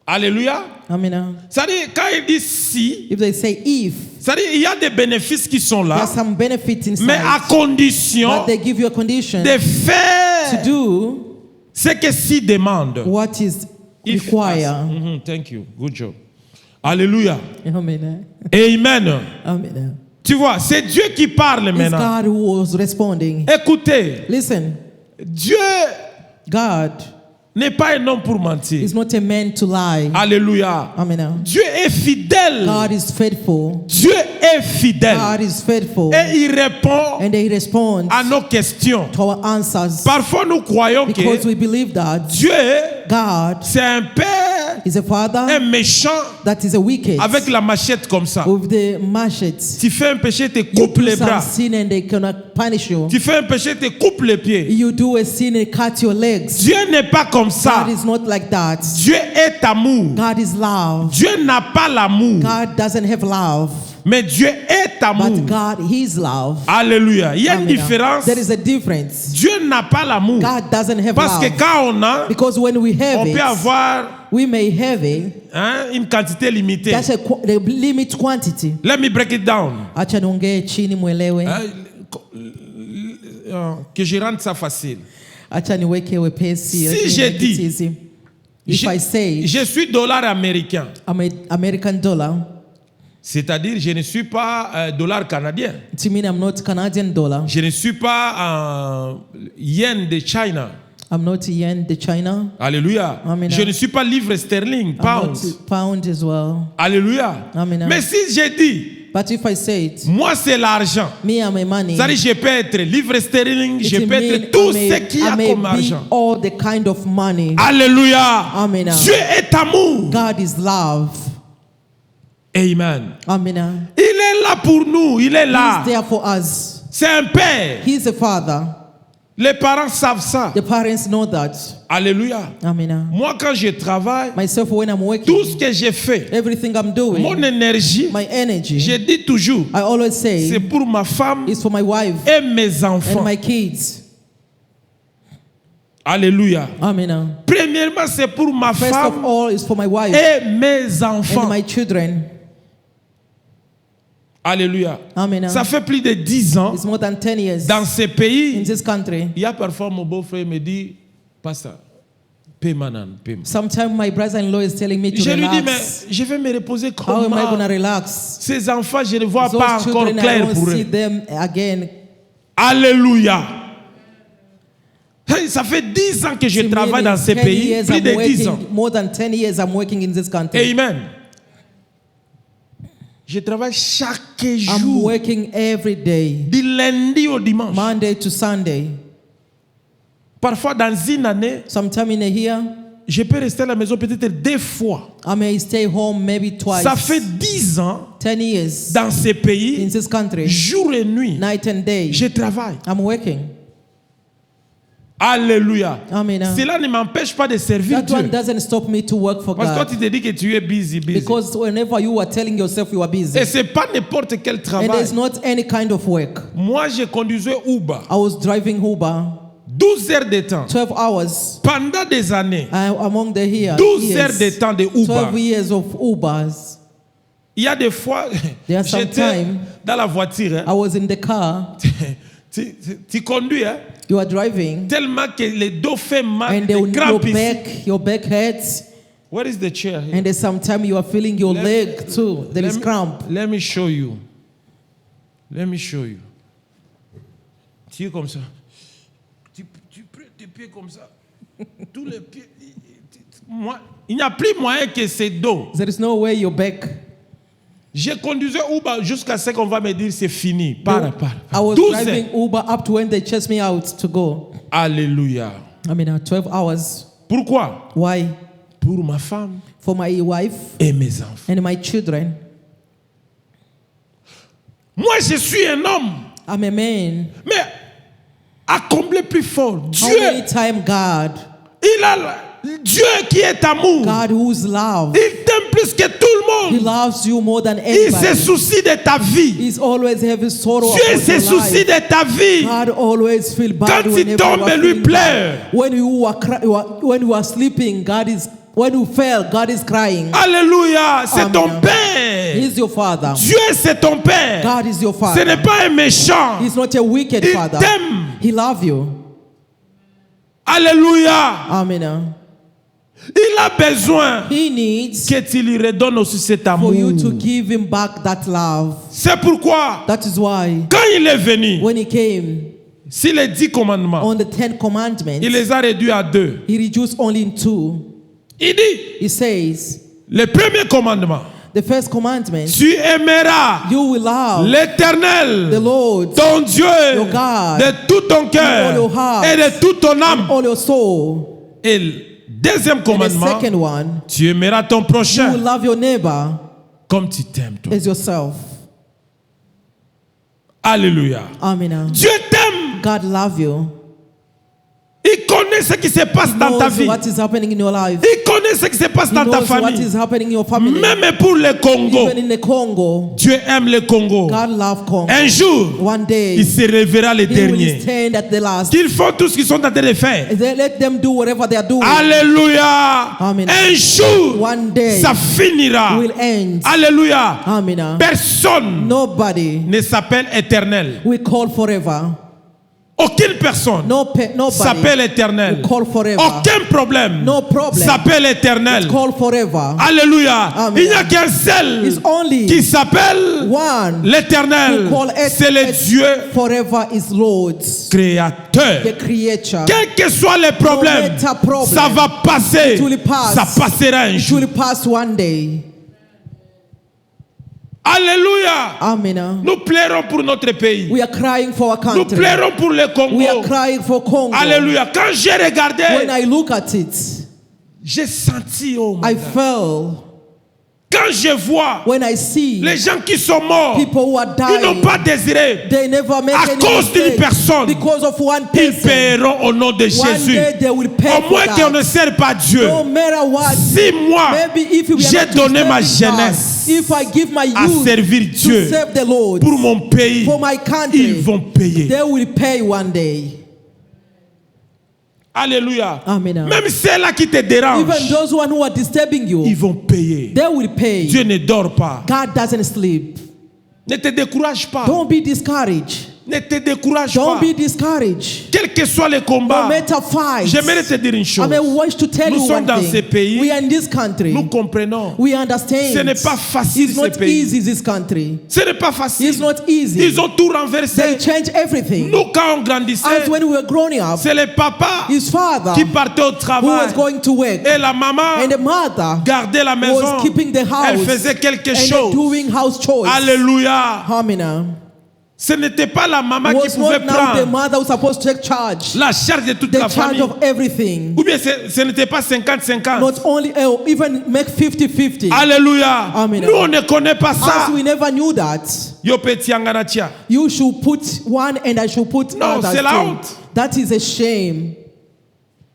Alléluia. Amen. C'est-à-dire, quand il dit si, If they say if, c'est-à-dire il y a des bénéfices qui sont là, there's some benefit inside, mais à condition but they give you a condition de to faire do ce que si demande. what is If required. asked. Mhm, thank you. Good job. Alléluia. Amen. Amen. Amen. Tu vois, c'est Dieu qui parle It's maintenant. God who was responding. Écoutez, Listen, Dieu God n'est pas un homme pour mentir. is not a man to lie. Alléluia. Amen. Dieu est fidèle. God is faithful. Dieu est fidèle. God is faithful. Et il répond And he responds à nos questions. to our answers. Parfois, nous croyons Because que we believe that Dieu, God c'est un père, is a un father méchant, that is a wicked avec la machette comme ça. with the machete. Tu fais un péché, te You coupe do les some bras. sin and they cannot punish you. Tu fais un péché, te coupe les pieds. You do a sin and cut your legs. Dieu n'est pas comme ça. God is not like that. Dieu est amour. God is love. Dieu n'a pas l'amour, God doesn't have love, mais Dieu est amour. but God is love. Alléluia. Il y a une Amen. différence. There is a difference. Dieu n'a pas l'amour. God doesn't have Parce que love. quand on a, Because when we have on peut it, avoir we may have it. une quantité limitée. That's the limit quantity. Let me break it down. Acha niongee chini mwelewe. Que je rende ça facile. Acha niweke wepesi. Si Let me je make it dis, easy. If I say Je suis dollar américain, I'm an American dollar, c'est-à-dire je ne suis pas dollar canadien. it means I'm not Canadian dollar. Je ne suis pas yen de China. I'm not yen, the China. Alléluia. Amen. Je ne suis pas livre sterling, I'm pounds. not pound as well. Alléluia. Amen. Mais si je dis, But if I say it, moi c'est l'argent. me and my money, C'est-à-dire je peux être livre sterling, je it peux mean être tout I ce qu'il y a may comme be argent. all the kind of money. Alléluia. Amen. Dieu est amour. God is love. Amen. Amen. Il est là pour nous, il est là. He's there for us. C'est un père. He's a father. Les parents savent ça. The parents know that. Alléluia. Amen. Moi, quand je travaille, Myself, when I'm tout working, ce que je fais, everything I'm doing, mon énergie, my energy, je dis toujours, I always say, c'est pour ma femme is for my wife et mes enfants. and my kids. Alléluia. Amen. Premièrement, c'est pour ma First of femme all, is for my wife et mes and enfants. my children. Alléluia. Amen. Ça fait plus de 10 ans. It's more than 10 years Dans ces in pays, this country. il y a parfois mon beau-frère me dit, Pasteur, paie-moi. Sometimes my brother-in-law is telling me to Je lui dis, relax. mais je vais me reposer How am I going to comment? relax? Ces enfants, je ne vois Those pas encore children, I clair don't pour see eux. them again. Alléluia. Hey, ça fait 10 ans que je See, travaille dans ces 10 pays. years Plus I'm de 10 ans. working, more than 10 years I'm working in this country. Amen. Je travaille chaque I'm jour, working every day, du lundi au dimanche. Monday to Sunday. Parfois, dans une année, Sometime in a year, je peux rester à la maison peut-être 2 fois. I may stay home maybe twice. Ça fait 10 ans 10 years dans ces in pays, this country, jour et nuit, night and day. je travaille. I'm working. Alléluia. Amen. Cela ne m'empêche pas de servir That one Dieu. doesn't stop me to work for Parce que toi, God. tu te dis que tu es busy. Because whenever you are telling yourself you are busy, Et ce n'est pas n'importe quel and travail. there's not any kind of work. Moi, je conduisais Uber. I was driving Uber 12 heures de temps. 12 hours Pendant des années. among the years. 12 heures de temps de 12 Uber. years of Ubers. Il y a des fois, There are some j'étais time dans la voiture. I was in the car. Tu conduis, hein, You are driving, tellement que les dos fait mal, and les then crampes ici. your back hurts, Where is the chair here? and then sometimes you are feeling your leg too. There is cramp. Let me show you. Let me show you. Tu es comme ça. Tu prends tes pieds comme ça. Tous les pieds. Moi, il n'y a plus moyen que c'est dos. There is no way your back. J'ai conduit Uber jusqu'à ce qu'on va me dire c'est fini. Para. I was 12 driving heures. Uber up to when they chased me out to go. Alléluia. 12 hours. Pourquoi? Why? Pour ma femme For my wife et mes enfants. and my children. Moi, je suis un homme. I'm a man. Mais à combler plus fort. How many Dieu, times God, il a Dieu qui est amour. God who's love, Il t'aime plus que tout le He monde. loves you more than Il se anybody. soucie de ta vie. He's always having sorrow Dieu about se your soucie life. de ta vie. God always feel bad Quand tu whenever tombes, you are lui feeling pleure. bad. When when you are sleeping, when you fell, God is crying. Alléluia. C'est Amen. ton Père. He's your father. Dieu, c'est ton Père. God is your Ce father. n'est pas un méchant. He's not a wicked Il father. t'aime. He loves you. Alléluia. Amen. Il a besoin He needs que tu lui redonnes aussi cet for amour. you to give him back that love. C'est pourquoi, That is why quand il est venu, when he came sur les 10 commandements, on the 10 commandments, il les a réduits à 2. he reduced only in 2. Il dit, He says, le premier commandement, the first commandment, tu aimeras you will love l'Éternel, the Lord, ton Dieu, your God, de tout ton all cœur your heart, et de toute ton âme. all your soul. Et le deuxième And the commandement, second one, tu aimeras ton you will prochain love your neighbor comme tu t'aimes toi. as yourself. Alléluia. Amen. Dieu t'aime. God love you. Il connaît ce qui se passe He dans ta knows vie. what is happening in your life. Il connaît ce qui se passe He dans ta knows what famille. is happening in your family. Même pour le Congo. Even in the Congo, Dieu aime le Congo. God love Congo. Un jour, One day, il se révélera les He will derniers. stand at the last. Qu'ils font tout ce qu'ils sont en train de faire. Let them do whatever they are doing. Alléluia. Amen. Un jour, One day, ça finira. will end. Alléluia. Amen. Personne Nobody ne s'appelle éternel. will call forever. Aucune personne Nobody s'appelle éternel. will call forever. Aucun problème No problem. s'appelle éternel. Call forever. Alléluia. Amen. Il n'y a qu'un seul It's only qui s'appelle one l'éternel. who call it C'est le Dieu forever is Lord, créateur. the creator. Quels que soient les problèmes, No matter problem, ça va passer. it will pass. Ça passera un It jour. will pass one day. Alléluia. Amen. Nous pleurons pour notre pays. We are crying for our Nous country. pleurons pour le Congo. We are crying for Congo. Alléluia. Quand j'ai regardé, When I look at it, j'ai senti, oh my I God. fell. Quand je vois When I see les gens qui sont morts, people who are ils n'ont dying, pas désiré. they never make À any cause d'une mistake. personne, Because of one Ils person. paieront au nom de One Jésus. day they will pay Au for moins qu'on ne that. sert pas Dieu. No matter what, Si moi, maybe if we are j'ai not to donné serve ma God, jeunesse if I give my à youth servir to Dieu serve the Lord, pour mon pays, for my country, ils vont payer. they will pay one day. Alléluia. Amen. Même ceux-là qui te dérangent, Even those one who are disturbing ils you, vont payer. they will pay. Dieu ne dort pas. God doesn't sleep. Ne te décourage pas. Don't be discouraged. Ne te décourage Don't pas. be discouraged. Quel que soit le No combat, matter fight. j'aimerais te dire une chose. I wish to tell Nous you sommes one dans thing. ce pays. We are in this country. Nous comprenons. We understand. Ce n'est pas facile, It's ce not pays. easy, this country. Ce n'est pas facile. It's not easy. Ils ont tout They renversé. change everything. Nous, quand on grandissait, As when we were growing up, c'est le papa his father qui partait au who travail. was going to work Et la maman and the mother gardait la maison. was keeping the house Elle faisait quelque and chose. doing house chores. Alléluia. Amina. Ce n'était pas la maman qui Was pouvait not now the prendre mother who's supposed to take charge. la charge de toute The la charge famille. of everything. Ou bien ce n'était pas 50-50. Not only, even make 50-50. Alléluia. Amen. Nous, on ne connaît pas ça. As we never knew that. Yo petit anganatia. You should put one and I should put Non, others c'est la too. honte. That is a shame.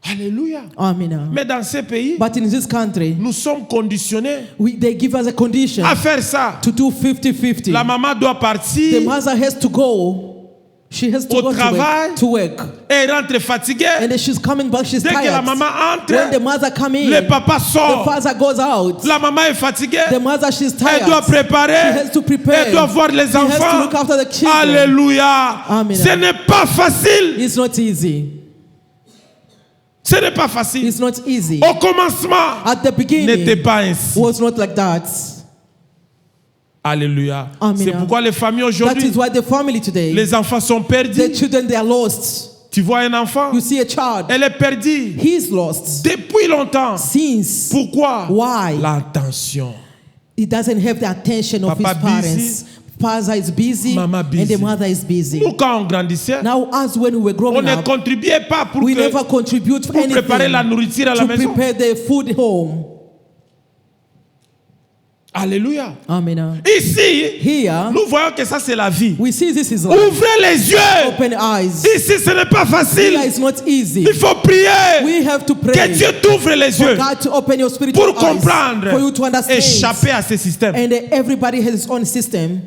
Alléluia. Amina. Mais dans ces pays, But in this country, nous sommes conditionnés they give us a condition à faire ça. to do 50-50. La maman doit The partir mother has to go. She has to Au go travail. to work. et rentre fatiguée. And then she's coming back, she's Dès que la tired. maman When the entre, mother come in, le papa the sort. father goes out. La maman est fatiguée. The mother, she's tired. Elle doit She préparer. has to prepare. Elle doit voir les She has to enfants. look after the children. Alléluia. Amen. Ce n'est pas facile. It's not easy. Ce n'est pas facile. It's not easy. Au commencement, At the n'était beginning, pas ainsi. was not like that. Alléluia. Amen. C'est pourquoi les familles That aujourd'hui, is why the family today, les enfants sont the perdus. children, they are lost. Tu vois un enfant, You see a child, elle est perdue he's lost. depuis longtemps. Since Pourquoi? Why? L'attention. he doesn't have the attention of Papa his parents. busy, Father is busy, Mama and busy. the mother is busy. Nous, quand on grandissait, Now, as when we were on growing ne up, contribuait pas pour, we never contribute pour préparer la anything nourriture à la to maison. prepare the food home. Alléluia. Amen. Ici, Here, nous voyons que ça, c'est la vie. we see this is life. Ouvrez les yeux. Open eyes. Ici, ce n'est pas facile. Here is not easy. Il faut prier. We have to Que pray Dieu t'ouvre les for yeux God to open your spiritual pour eyes, comprendre, for you to understand. échapper à ces systèmes. And everybody has his own system.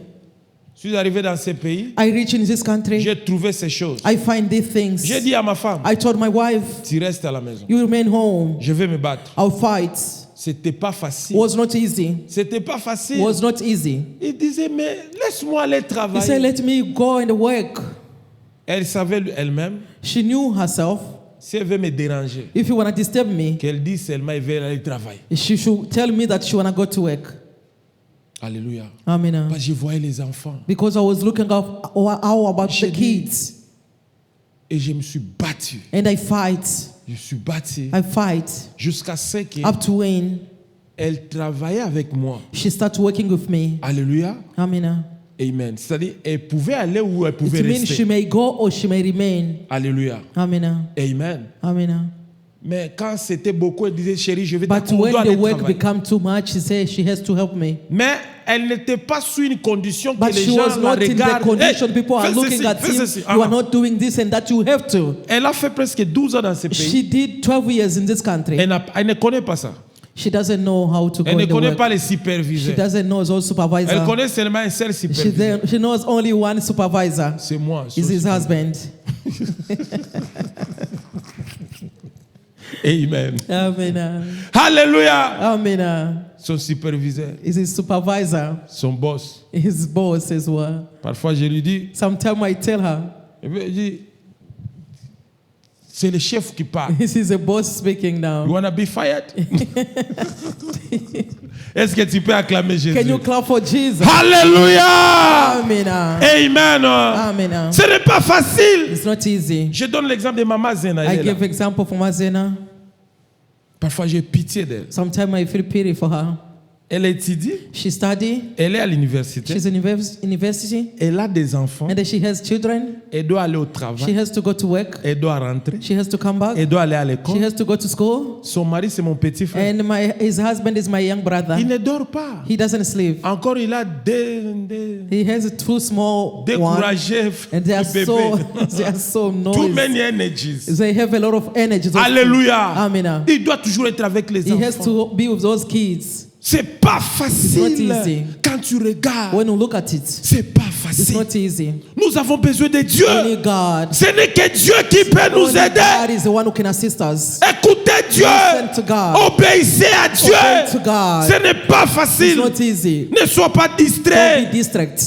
Je suis arrivé dans ces pays, I reach in this country, j'ai trouvé ces choses. I find these things. J'ai dit à ma femme, I told my wife, tu restes à la maison. you remain home. Je vais me battre. I'll fight. C'était pas facile. Was not easy. C'était pas facile. Was not easy. Il disait, mais laisse-moi aller He said, travailler. let me go and work. Elle savait elle-même, She knew herself. si elle veut me déranger, If you want to disturb me, qu'elle dise seulement, elle veut aller travailler. she should tell me that she want to go to work. Alléluia. Amen. Parce que je voyais les enfants Because I was looking up how about J'ai the dit- kids. et je me suis battu. And I fight. Je suis battu I fight. jusqu'à ce Up to when qu'elle travaillait avec moi. she started working with me. Alléluia. Amen. Amen. C'est-à-dire, elle pouvait aller où elle pouvait It means she rester. may go or she may remain. Alléluia. Amen. Amen. Amen. Mais quand c'était beaucoup, elle disait, chérie, je vais But t'accompagner. when the aller work travailler. become too much, she says she has to help me. Mais elle n'était pas sous une condition que But les she was gens la not in the regardent. condition Hey, people are fais looking ceci, at fais him. ceci. You are Ah. not doing this and that. You have to. Elle a fait presque 12 ans dans ce pays. She did 12 years in this country. Elle ne connaît pas ça. She doesn't know how to go Elle ne in the connaît work. pas les She superviseurs. doesn't know those Elle supervisor. connaît seulement un seul superviseur. She knows only one supervisor. C'est moi. Is son his superviseur. husband. Amen. Amen. Alléluia. Amen. Son superviseur, Is his supervisor. son boss. His boss as well. Parfois, je lui dis, Sometimes I tell her, je dis, c'est le chef qui parle. this is a boss speaking You now. wanna be fired? Est-ce que tu peux acclamer Jésus? Can you clap for Jesus? Alléluia. Amen. Amen. Amen. Ce n'est pas facile. It's not easy. Je donne l'exemple de Maman Zena. I elle est là. give example for Mazena. Parfois, j'ai pitié d'elle. Sometimes I feel pity for her. Elle étudie, She study. elle est à l'université, She's in university. elle a des enfants, And then she has children. elle doit aller au She travail, has to go to work. elle doit rentrer, She has to come back. elle doit aller à She l'école. has to go to school. Son mari, c'est mon petit frère. And his husband is my young brother. Il ne dort pas. He doesn't sleep. Encore, il a des He has two small ones. découragés And they are so, bébés. they are so Too noisy. many energies. They have a lot of energy. Alléluia. Amen. Il doit toujours être avec les He has enfants. to be with those kids. C'est pas It's facile. not easy. Quand tu regardes, When you look at it, c'est pas it's facile. not easy. Nous avons besoin de Dieu. Only God. Ce n'est que Dieu qui peut nous Only God aider. is the one who can assist us. Écoutez Dieu. Listen to God. Obéissez à Dieu. Obey to God. Ce n'est pas It's facile. not easy. Ne sois pas Don't be distrait. distracted.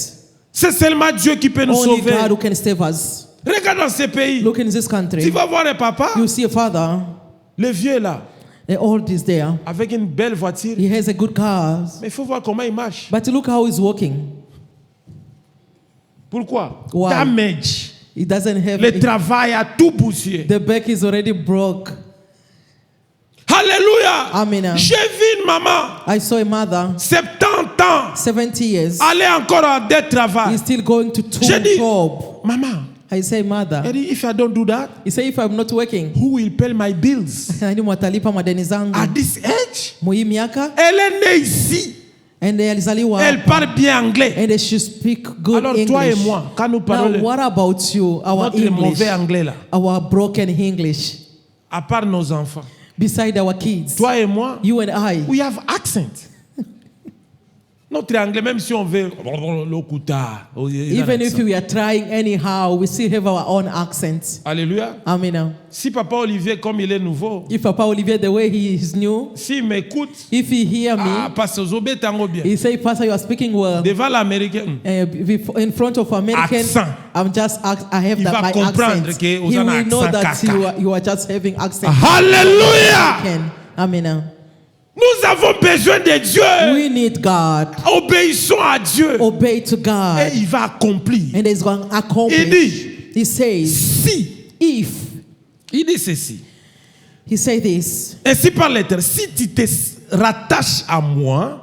C'est seulement Dieu qui peut nous Only sauver. God who can save us. Regarde dans ces pays. Look in this Tu country. vas voir un papa, You see a father, le vieux là, the old is there. avec une belle voiture. He has a good car. Mais il faut voir comment il marche. But look how he's walking. Pourquoi? Why? Damage. He doesn't have Le travail a tout bousillé. the back is already broke. Alléluia. Amen. J'ai vu une maman, I saw a mother, 70 ans, 70 years. aller encore en dette travail. He's still going to J'ai dit, job. maman, I say, elle mother. dit, if I don't do that, He say, if I'm not working, who will pay my bills? nani mwatalipa madeni zangu? At this age, Muhii miaka, elle est née ici. and alizaliwa Elle hapa. parle bien anglais. And she speak good Alors English. toi et moi, quand nous Now, parlons what about you, our notre English, mauvais anglais là, our broken English, à part nos enfants, beside our kids, toi et moi, you and I, we have accent. Notre anglais, même si on veut, l'okuta. even if we are trying anyhow, we still have our own accents. Alléluia. Amen. Si Papa Olivier, comme il est nouveau, If Papa Olivier, the way he is new, s'il m'écoute, if he hear me, parce que Zobé tango bien. he say, Pastor, you are speaking well. Devant l'américain, In front of American, Accent. I have Il that va my comprendre accent. que He vous avez un will know accent that caca. you are just having accent. Alléluia. Amen. Nous avons besoin de Dieu. We need God. Obéissons à Dieu. Obey to Et God. il va accomplir. And he's going to Il accomplish. dit, He says, si, if, il dit ceci. he say this, Ainsi par l'Éternel, si tu te rattaches à moi,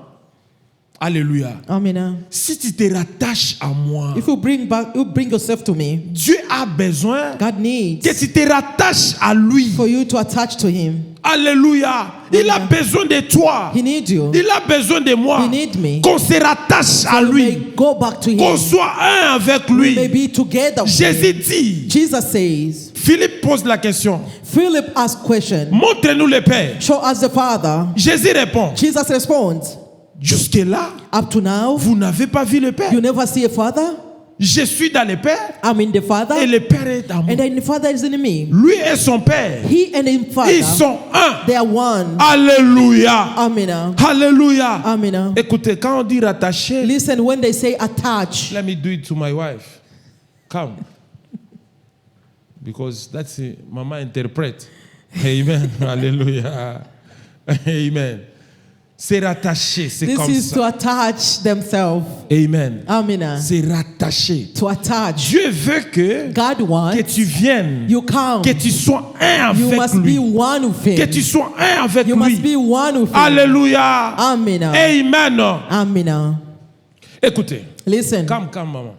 alléluia. Amen. Si tu te rattaches à moi, If you bring yourself to me, Dieu a besoin God needs que tu te rattaches à lui. for you to attach to him. Alléluia. Il a Amen. besoin de toi. He needs you. Il a besoin de moi. He need me. Qu'on se rattache à You may lui. go back to Qu'on him. soit un avec We may lui. be together with Jésus him. dit, Jesus says, Philippe pose la question. Philip asked question. Montre-nous le Père. Show us the Father. Jésus répond, Jesus responds, jusque-là, up to now, vous n'avez pas vu le Père. you never see a Father. Je suis dans le Père I'm in the Father, et le Père est dans moi. and then the Father is in me. Lui et son Père, He and the Father, ils sont un. they are one. Alléluia. Amen. Alléluia. Amen. Écoutez, quand on dit rattaché, Listen, when they say attach, let me do it to my wife. Come. Because that's it. Mama interprète. Amen. Alléluia. Amen. C'est rattaché, c'est this comme is ça. to attach themselves. Amen. Amen. C'est rattaché. To attach. Dieu veut que God wants tu viennes, you come. que tu sois un You avec must be lui. one with Que him. tu sois un avec You must be lui. one with him. Alléluia. Amen. Amen. Amen. Écoutez, Listen. calme, maman.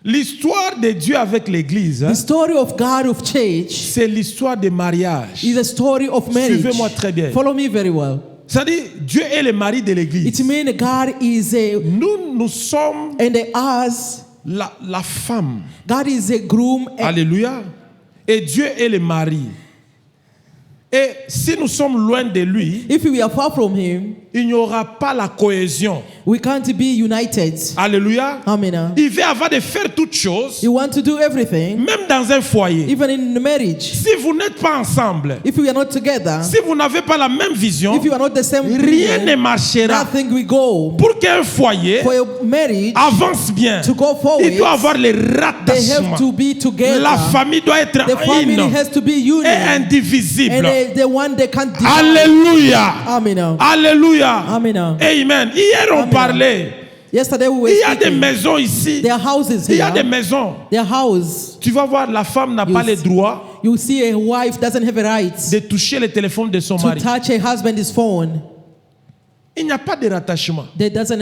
L'histoire de Dieu avec l'Église, The story of God of church c'est l'histoire de mariage. is a story of marriage. Suivez-moi très bien. Follow me very well. C'est-à-dire, Dieu est le mari de l'Église. It means God is a, Nous sommes and us, la femme. God is a groom. And Alléluia. Et Dieu est le mari. Et si nous sommes loin de lui, if we are far from him, il n'y aura pas la cohésion. we can't be united. Alléluia. Amen. Il veut avoir de faire toutes choses, You want to do everything, même dans un foyer. even in the marriage. Si vous n'êtes pas ensemble, If we are not together, si vous n'avez pas la même vision, if you are not the same rien ne vision, marchera. nothing will go. Pour qu'un foyer For a marriage avance bien, to go forward, il doit avoir les they have rattachements. to be together. La famille doit être The family une has to be union. et indivisible. And the one they can't divide. Alléluia. Amen. Alléluia. Amen. Amen. Hier, on Amen. parlait. Yesterday we were Il y a des speaking. maisons ici. Their houses Il y a des here. maisons. Their house. Tu vas voir, la femme n'a pas le droit You see a wife doesn't have a right de toucher le téléphone de son to mari. touch her husband's phone. Il n'y a pas de rattachement. They doesn't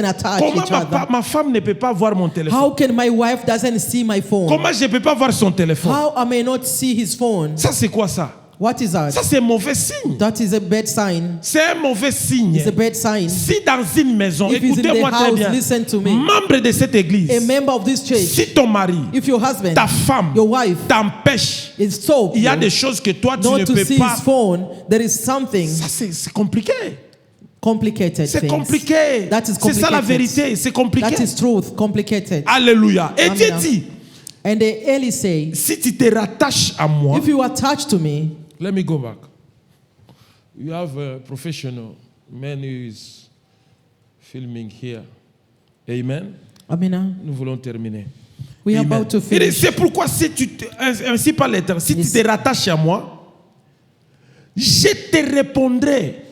attach Comment each other. ma femme ne peut pas voir mon téléphone? How can my wife doesn't see my phone? Comment je ne peux pas voir son téléphone? How I may not see his phone? Ça, c'est quoi ça? What is that? Ça, c'est un mauvais signe. That is a bad sign. C'est un mauvais signe. It's a bad sign. Si dans une maison, If he's in the écoutez-moi très house, bien, listen to me. membre de cette église, A member of this church, si ton mari, if your husband, ta femme your wife t'empêche, is so il y a des choses que toi tu not ne to peux see pas. his phone, there is something Ça, c'est compliqué. complicated. C'est things. compliqué. That is C'est ça la complicated. vérité. C'est compliqué. That is truth, complicated. Alléluia. Et Dieu Amen. dit, And the Eli say, si tu te rattaches à moi, if you attach to me, let me go back. You have a professional man who is filming here. Amen. Amen. Nous voulons terminer. We are Amen. about to Il dit, finish. c'est pourquoi si tu te, ainsi par l'Éternel, si tu te rattaches à moi, je te répondrai.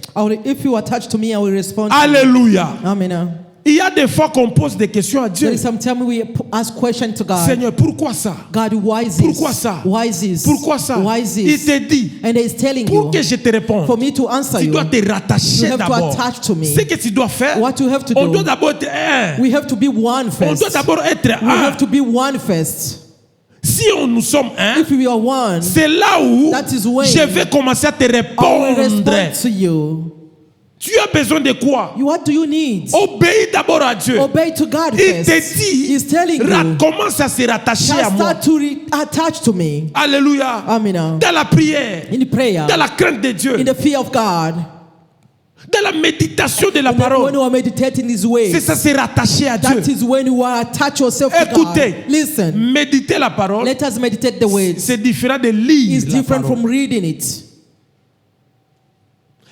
If you attach to me, I will respond. Alléluia. Amen. Il y a des fois qu'on pose des questions à Dieu. There is some time we ask questions to God. Seigneur, pourquoi ça? God, why is this? Pourquoi ça? Why is this? Pourquoi ça? Why is Il this? te dit, And He is telling pour you, que je te réponde, for me to answer tu you, dois te rattacher you have to d'abord. attach to me. Ce que tu dois faire, What you have to on do, doit d'abord être un. we have to be one On first. doit d'abord être We un. have to be one first. Si nous sommes un, If we are one, c'est là où that is when je vais commencer à te I will répondre. respond to you. Tu as besoin de quoi? What do you need? Obéis d'abord à Dieu. Obey to God Il te first. dit, He's telling you, commence à se rattacher à just moi. start to attach to me. Alléluia. Amen. Dans la prière, In prayer, dans la crainte de Dieu, in the fear of God, dans la méditation de la and then when parole. you are meditating His C'est ways, ça, se rattacher à Dieu. that is when you are attach yourself to God. Écoutez, Listen, méditer la parole, let us meditate the words. c'est différent de lire It's la different parole. from reading it.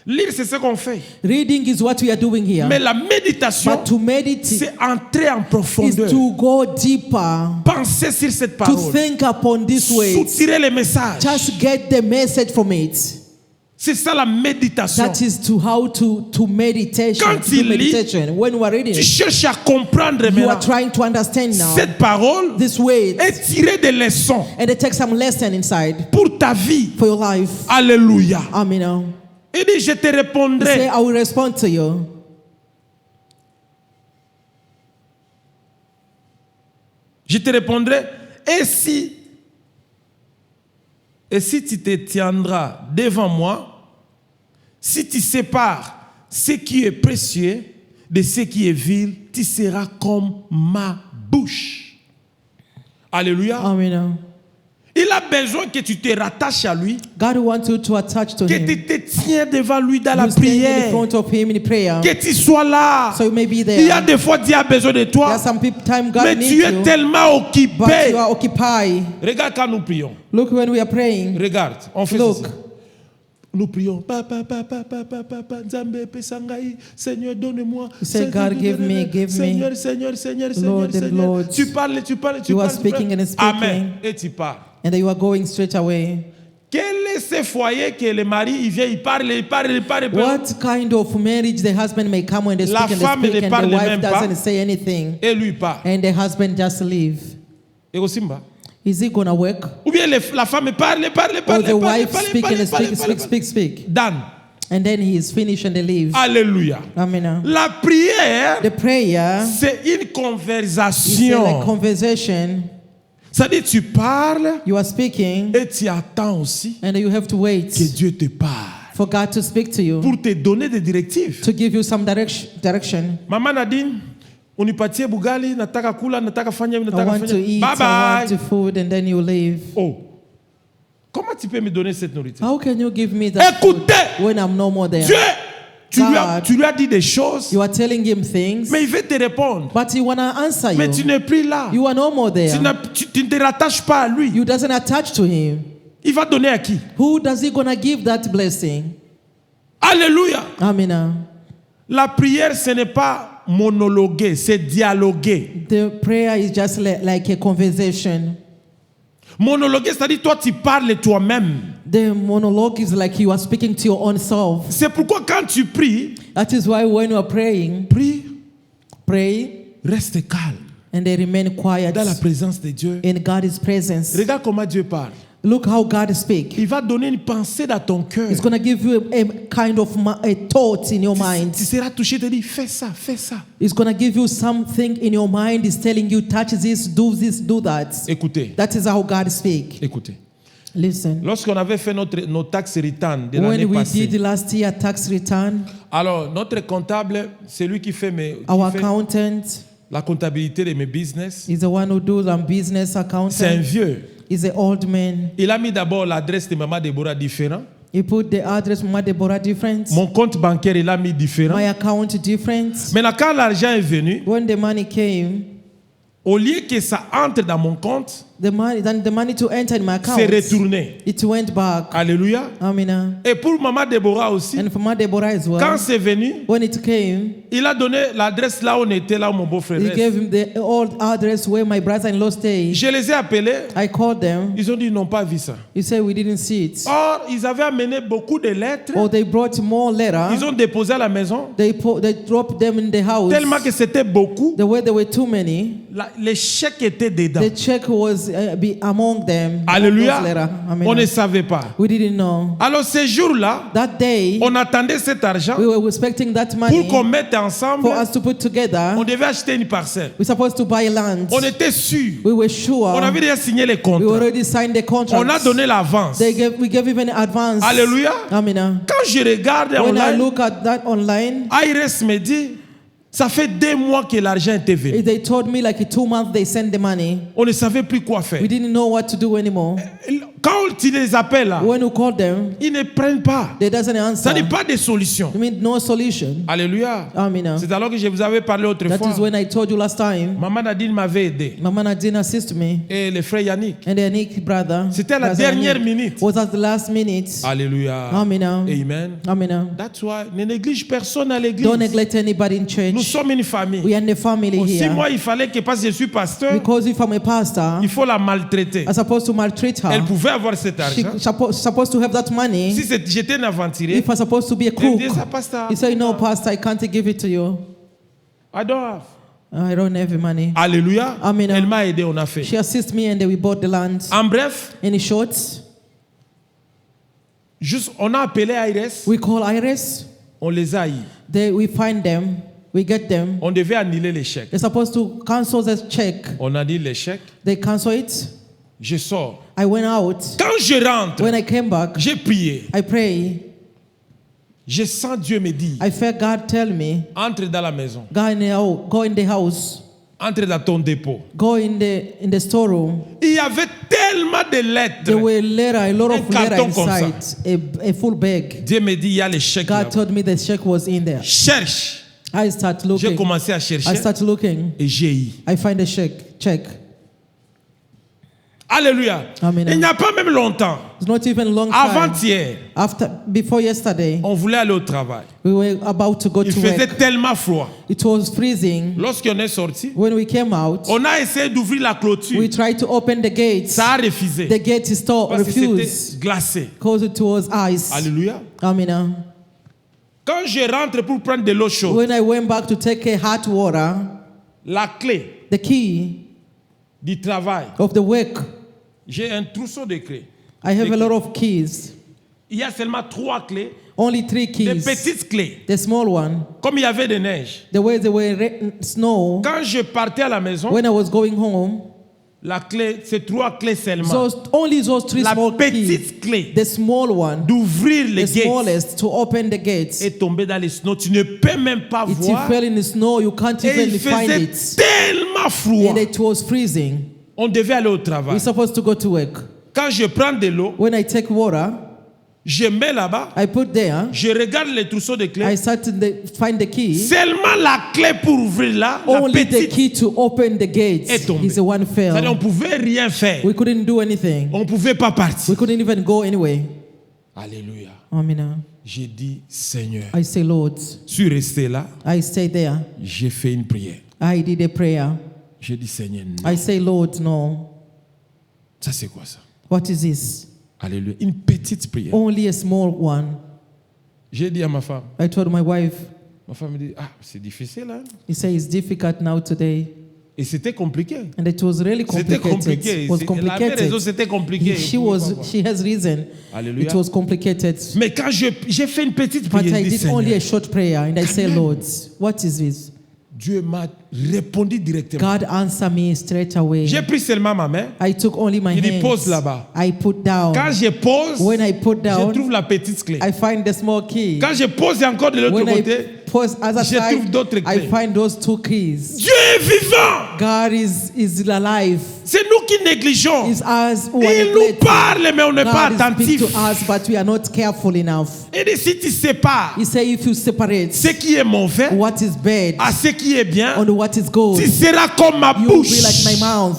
Lire, c'est ce qu'on fait. Reading is what we are doing here. Mais la méditation, But to meditate c'est entrer en is profondeur. to go deeper, Penser sur cette to parole. think upon these words. Soutirer les messages. Just get the message from it. C'est ça la méditation. That is to how to meditation. Quand To tu do lis, meditation. When we are reading Tu it, cherches à comprendre you maintenant. are trying to understand now Cette parole this way, est tirée des leçons and it takes some lesson inside pour ta vie. for your life. Alléluia. Amen. Il dit, je te Say, répondrai. I will respond to you. Je te répondrai. Et si tu te tiendras devant moi, si tu sépares ce qui est précieux de ce qui est vil, tu seras comme ma bouche. Alléluia. Amen. Il a besoin que tu te rattaches à lui, God wants you to attach to que Him. tu te tiens devant lui dans la You stand in prière, front of Him in prayer. que tu sois là. So you may be Il y a there. des fois Dieu a besoin de There toi, are some people, time God mais needs tu es you, tellement but occupé. you are occupied. Regarde quand nous prions. Look when we are praying. Regarde, on fait Look. ceci. Nous prions. Papa, Nzambe, Pesangai, Seigneur, donne-moi. You say, God, give me, give me. Seigneur, Lord and Lord. Tu parles. You are speaking and speaking. Amen. Et tu parles. And then you are going straight away. Quel est ce foyer que le mari, il vient, il parle. What kind of marriage the husband may come when they La speak and femme they ne speak and parle the wife même pas. doesn't say anything Et lui parle. and the husband just leave? Et aussi, Is it gonna work? ou bien la femme parle. Or the wife speak and speak. Done. And then he is finished and they leave. Alléluia. Amen. La prière, The prayer c'est une is like conversation. conversation. C'est-à-dire, tu parles You are speaking et tu attends aussi and you have to wait que Dieu te parle for God to speak to you, pour te donner des directives. to give you some direction. Mama Nadine, unipatie bugali, nataka kula, nataka fanya, I nataka want to fanya. eat, Bye I bye. want to food, and then you leave. Oh, comment tu peux me donner cette nourriture? How can you give me that Écoutez, food when I'm no more there? Dieu, God. tu lui as dit des choses, You are telling him things, mais il veut te répondre. but he wanna answer Mais tu you. n'es plus là. You are no more there. Tu ne te rattaches pas à lui. You doesn't attach to him. Il va donner à qui? Who does he gonna give that blessing? Alléluia. Amen. La prière, ce n'est pas monologuer, c'est dialoguer. The prayer is just like a conversation. Monologuer, c'est-à-dire toi, tu parles toi-même. The monologue is like you are speaking to your own self. C'est pourquoi quand tu pries, That is why when you are praying, prie, pray reste calme and they remain quiet dans la présence de Dieu. in God's presence. Regarde comment Dieu parle. Look how God speaks. Il va donner une pensée dans ton cœur. It's gonna give you a kind of a thought in your mind. Tu seras touché, te dit, fais ça, fais ça. It's gonna give you something in your mind. It's telling you, touch this, do that. Écoutez, That is how God speaks. écoutez. Listen. Lorsqu'on avait fait nos taxes return de l'année When we passée, did last year tax return, alors notre comptable, c'est lui qui fait, our qui fait accountant la comptabilité de mes business. is the one who does business C'est un accountant. vieux. Is an old man. Il a mis d'abord l'adresse de Maman Deborah différent. He put the address of Deborah different. Mon compte bancaire, il a mis différent. My account different. Maintenant, quand l'argent est venu, When the money came, au lieu que ça entre dans mon compte, then the money to enter in my account, s'est retourné. it went back. Alléluia. Amen. Et pour maman Déborah aussi, And for my Deborah as well, quand c'est venu, when it came, il a donné l'adresse là où on était, là où mon beau-frère he reste. gave him the old address where my brother-in-law stayed. Je les ai appelés, I called them. ils ont dit ils n'ont pas vu ça. He said we didn't see it. Or, ils avaient amené beaucoup de lettres, Or they brought more ils letter. ont déposé à la maison, They dropped them in the house. tellement que c'était beaucoup, The way there were too many, les chèques étaient dedans. the check was be among them. Alléluia. Those letter. Amen. On ne savait pas. We didn't know. Alors ces jours-là, That day, on attendait cet argent we were expecting that pour money qu'on mette ensemble. for us to put together. On devait acheter une parcelle. We're supposed to buy land. On était sûr. We were sure. On avait déjà signé les We contrats. already signed the contract. On a donné l'avance. We gave even advance. Alléluia. Amen. Quand je regarde When I online, look at that online, Iris me dit, ça fait 2 mois que l'argent était venu. they told me like in 2 months they sent the money. On ne savait plus quoi faire. We didn't know what to do anymore. Quand tu les appelles là, When we called them, ils ne prennent pas. they doesn't answer. Ça n'est pas de solution. I mean, no solution. Alléluia. Amen. C'est alors que je vous avais parlé That autrefois. is when I told you last time. Maman Nadine m'avait aidé. Mama Nadine assist me. Et le frère Yannick. And the Nick brother. C'était à la brother dernière Yannick, minute. was at the last minute. Alléluia. Amen. Amen. Amen. That's why ne néglige personne à l'église. Don't neglect anybody in Nous church. sommes une famille. We are in the family Aussi, here. moi, il fallait que parce que je suis pasteur, Because if I'm a pastor, il faut la maltraiter. I'm supposed to maltreat her. Elle pouvait avoir cet argent. Supposed to have that money. Si j'étais un aventurier, If I'm supposed to be a je cook, disais ça, pasteur. he said, no, pastor, I can't give it to you. I don't have. I don't have the money. Alléluia. Amen. Elle m'a aidé, on a fait. She assists me and then we bought the land. En bref, In short, juste, on a appelé Iris, we call Iris. on les a eu. We find them. We get them. On devait annuler les chèques. They're supposed to cancel the check. On a dit les chèques. They cancel it. Je sors. I went out. Quand je rentre, When I came back, j'ai prié. I pray. Je sens Dieu me dire, I felt God tell me, entre dans la maison. go in the house. Entre dans ton dépôt. Go in the storeroom. Il y avait tellement de lettres. There were a lot of Un carton letters comme inside, a full bag. Dieu me dit, il y a les chèques là. God told me the check was in there. Cherche. I start J'ai looking. commencé à chercher I start looking. et j'ai eu. I find a check. Alléluia. Amen. Il n'y a pas même longtemps. It's not even long time. Avant-hier, Before yesterday, on voulait aller au travail. we were about to go Il to faisait work. tellement froid. It was freezing. Lorsqu'on est sorti, When we came out, on a essayé d'ouvrir la clôture. we tried to open the gates. Ça a refusé. The gate is still Parce que refused c'était glacé. because it was ice. Alléluia. Amen. Quand je rentre pour prendre de l'eau chaude, When I went back to take a hot water, la clé the key du travail, of the work, j'ai un trousseau de clés. I have a lot of keys. Il y a seulement 3 clés, Only 3 des keys. petites clés. The small one, Comme il y avait de neige. the way there were snow. Quand je partais à la maison, When I was going home, la clé, c'est 3 clés seulement. only those 3 La small keys. petite clé The small one, d'ouvrir les the gates smallest, to open the gates. est tombée dans les snow. Tu ne peux même pas It voir. fell in the snow. You can't Et even il find faisait it. tellement froid. And it was freezing. On devait aller au travail. We're supposed to go to work. Quand je prends de l'eau, When I take water, je mets là-bas, I put there. je regarde les trousseaux de clés. I start to find the key. Seulement la clé pour ouvrir là, la Only the petite, key to open the gates est tombée. is the one C'est-à-dire, on fell. ne pouvait rien faire. We couldn't do anything. On ne pouvait pas partir. We couldn't even go anyway. Alléluia. Amen. J'ai dit, Seigneur, I say, Lord, je suis resté là, I stay there. j'ai fait une prière. I did a prayer. J'ai dit, Seigneur, non. I say, Lord, no. Ça, c'est quoi ça? What is this? Alléluia. Une petite prière. Only a small one. J'ai dit à ma femme, I told my wife, ma femme me dit, ah, c'est difficile, hein? he said it's difficult now today. Et c'était compliqué. And it was really C'était complicated. compliqué. It was Elle avait raison, complicated. c'était compliqué. She has reason. Alléluia. It was complicated. Mais quand j'ai fait une petite But prière, I je dis, did only a Seigneur, short prayer and I say, Lord, what is this? Dieu m'a répondu directement. God answered me straight away. J'ai pris seulement ma main. I took only my Il dit, hands. pose là-bas. I put down. Quand je pose, When I put je down, trouve la petite clé. I find the small key. Quand je pose encore de l'autre When I côté, pose other je trouve side, d'autres I clés. find those 2 keys. Dieu est vivant. God is alive. C'est nous qui négligeons. It's us who are Il nous neglecting. parle, mais on n'est pas God attentif. speaks to us, but we are not careful enough. Il dit, si tu sépares He said, if you separate ce qui est mauvais what is bad à ce qui est bien, and what is good, tu seras comme ma you will bouche. be like my mouth.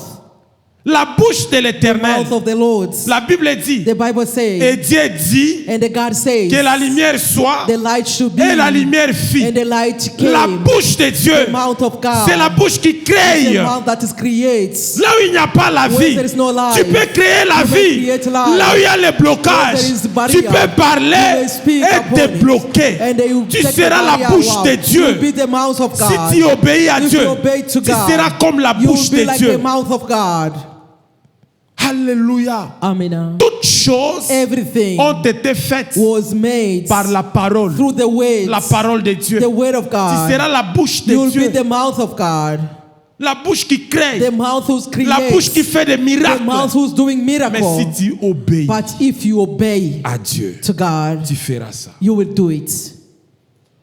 La bouche de the l'Éternel. mouth of the Lord. La Bible dit, The Bible et says, Dieu dit and the God says, que la lumière soit the light should be, et la lumière fit. and the light La came. bouche de Dieu, The mouth of God. c'est la bouche qui The crée. mouth that is creates. Là où il n'y a pas la Where vie, there is no life, tu peux créer la you can vie. create life. Là où il y a les blocages, Where there is barrier, tu peux parler you may speak et upon te it. bloquer. And they will Tu take the seras la barrier bouche out. de You will Dieu. be the mouth of Si God. tu obéis à If Dieu, you obey to tu God, seras comme la you will bouche be de like Dieu. the mouth of God. Alléluia. Amen. Toutes choses Everything ont été faites was made par la parole. through the words, La parole de Dieu. the word of Tu God. seras la bouche de You will Dieu. be the mouth of God. La bouche qui crée. The mouth who's La bouche creates. qui fait des The mouth miracles. who's doing Mais miracles. si tu obéis But if you obey à Dieu, to God, tu feras ça. you will do it.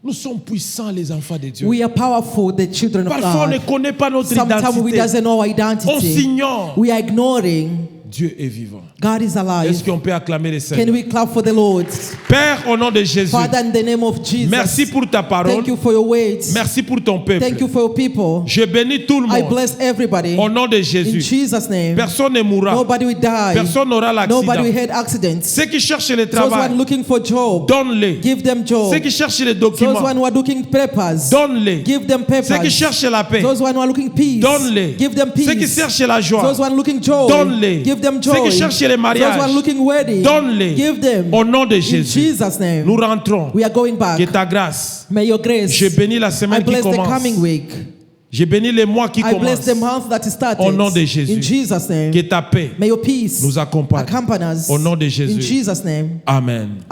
Nous sommes puissants, les enfants de Dieu. We are powerful, the children of Parfois, on ne God. connaît pas notre Sometimes we identité. doesn't know our On identity. s'ignore. We are ignoring. Dieu est vivant. God is Est-ce alive. qu'on peut acclamer le Can Seigneur? we clap for the Lord? Père, au nom de Jésus, Father, in the name of Jesus, merci pour ta parole. thank you for your words. Merci pour ton Thank peuple. you for your people. Je bénis tout le I monde. bless everybody. Au nom de In Jésus. Jesus' name. Personne ne mourra. Nobody will die. Personne n'aura Nobody will l'accident. have accidents. Ceux qui cherchent le Those who are travail, looking for job, donne-les. give them job. Ceux qui cherchent les Those documents, who are looking papers, donne-les. give them Ceux qui papers. cherchent la paix, Those who are looking peace, donne-les. give them Ceux qui peace. cherchent la joie, Those who are looking joy, donne-les. give them Ceux joy. qui cherchent les Those who are mariages, looking wedding, donne-les. give them. Au nom de In Jésus, Jesus' name, nous rentrons. we are going back. Que ta grâce. May your grace. Je bénis la I semaine qui bless the commence. coming week. Je bénis les mois qui I bless commencent. the month that is started. Au nom de Jésus. In Jesus' name. Que ta paix May your peace nous accompagne. accompany us. Au nom de In Jésus. Jesus' name. Amen.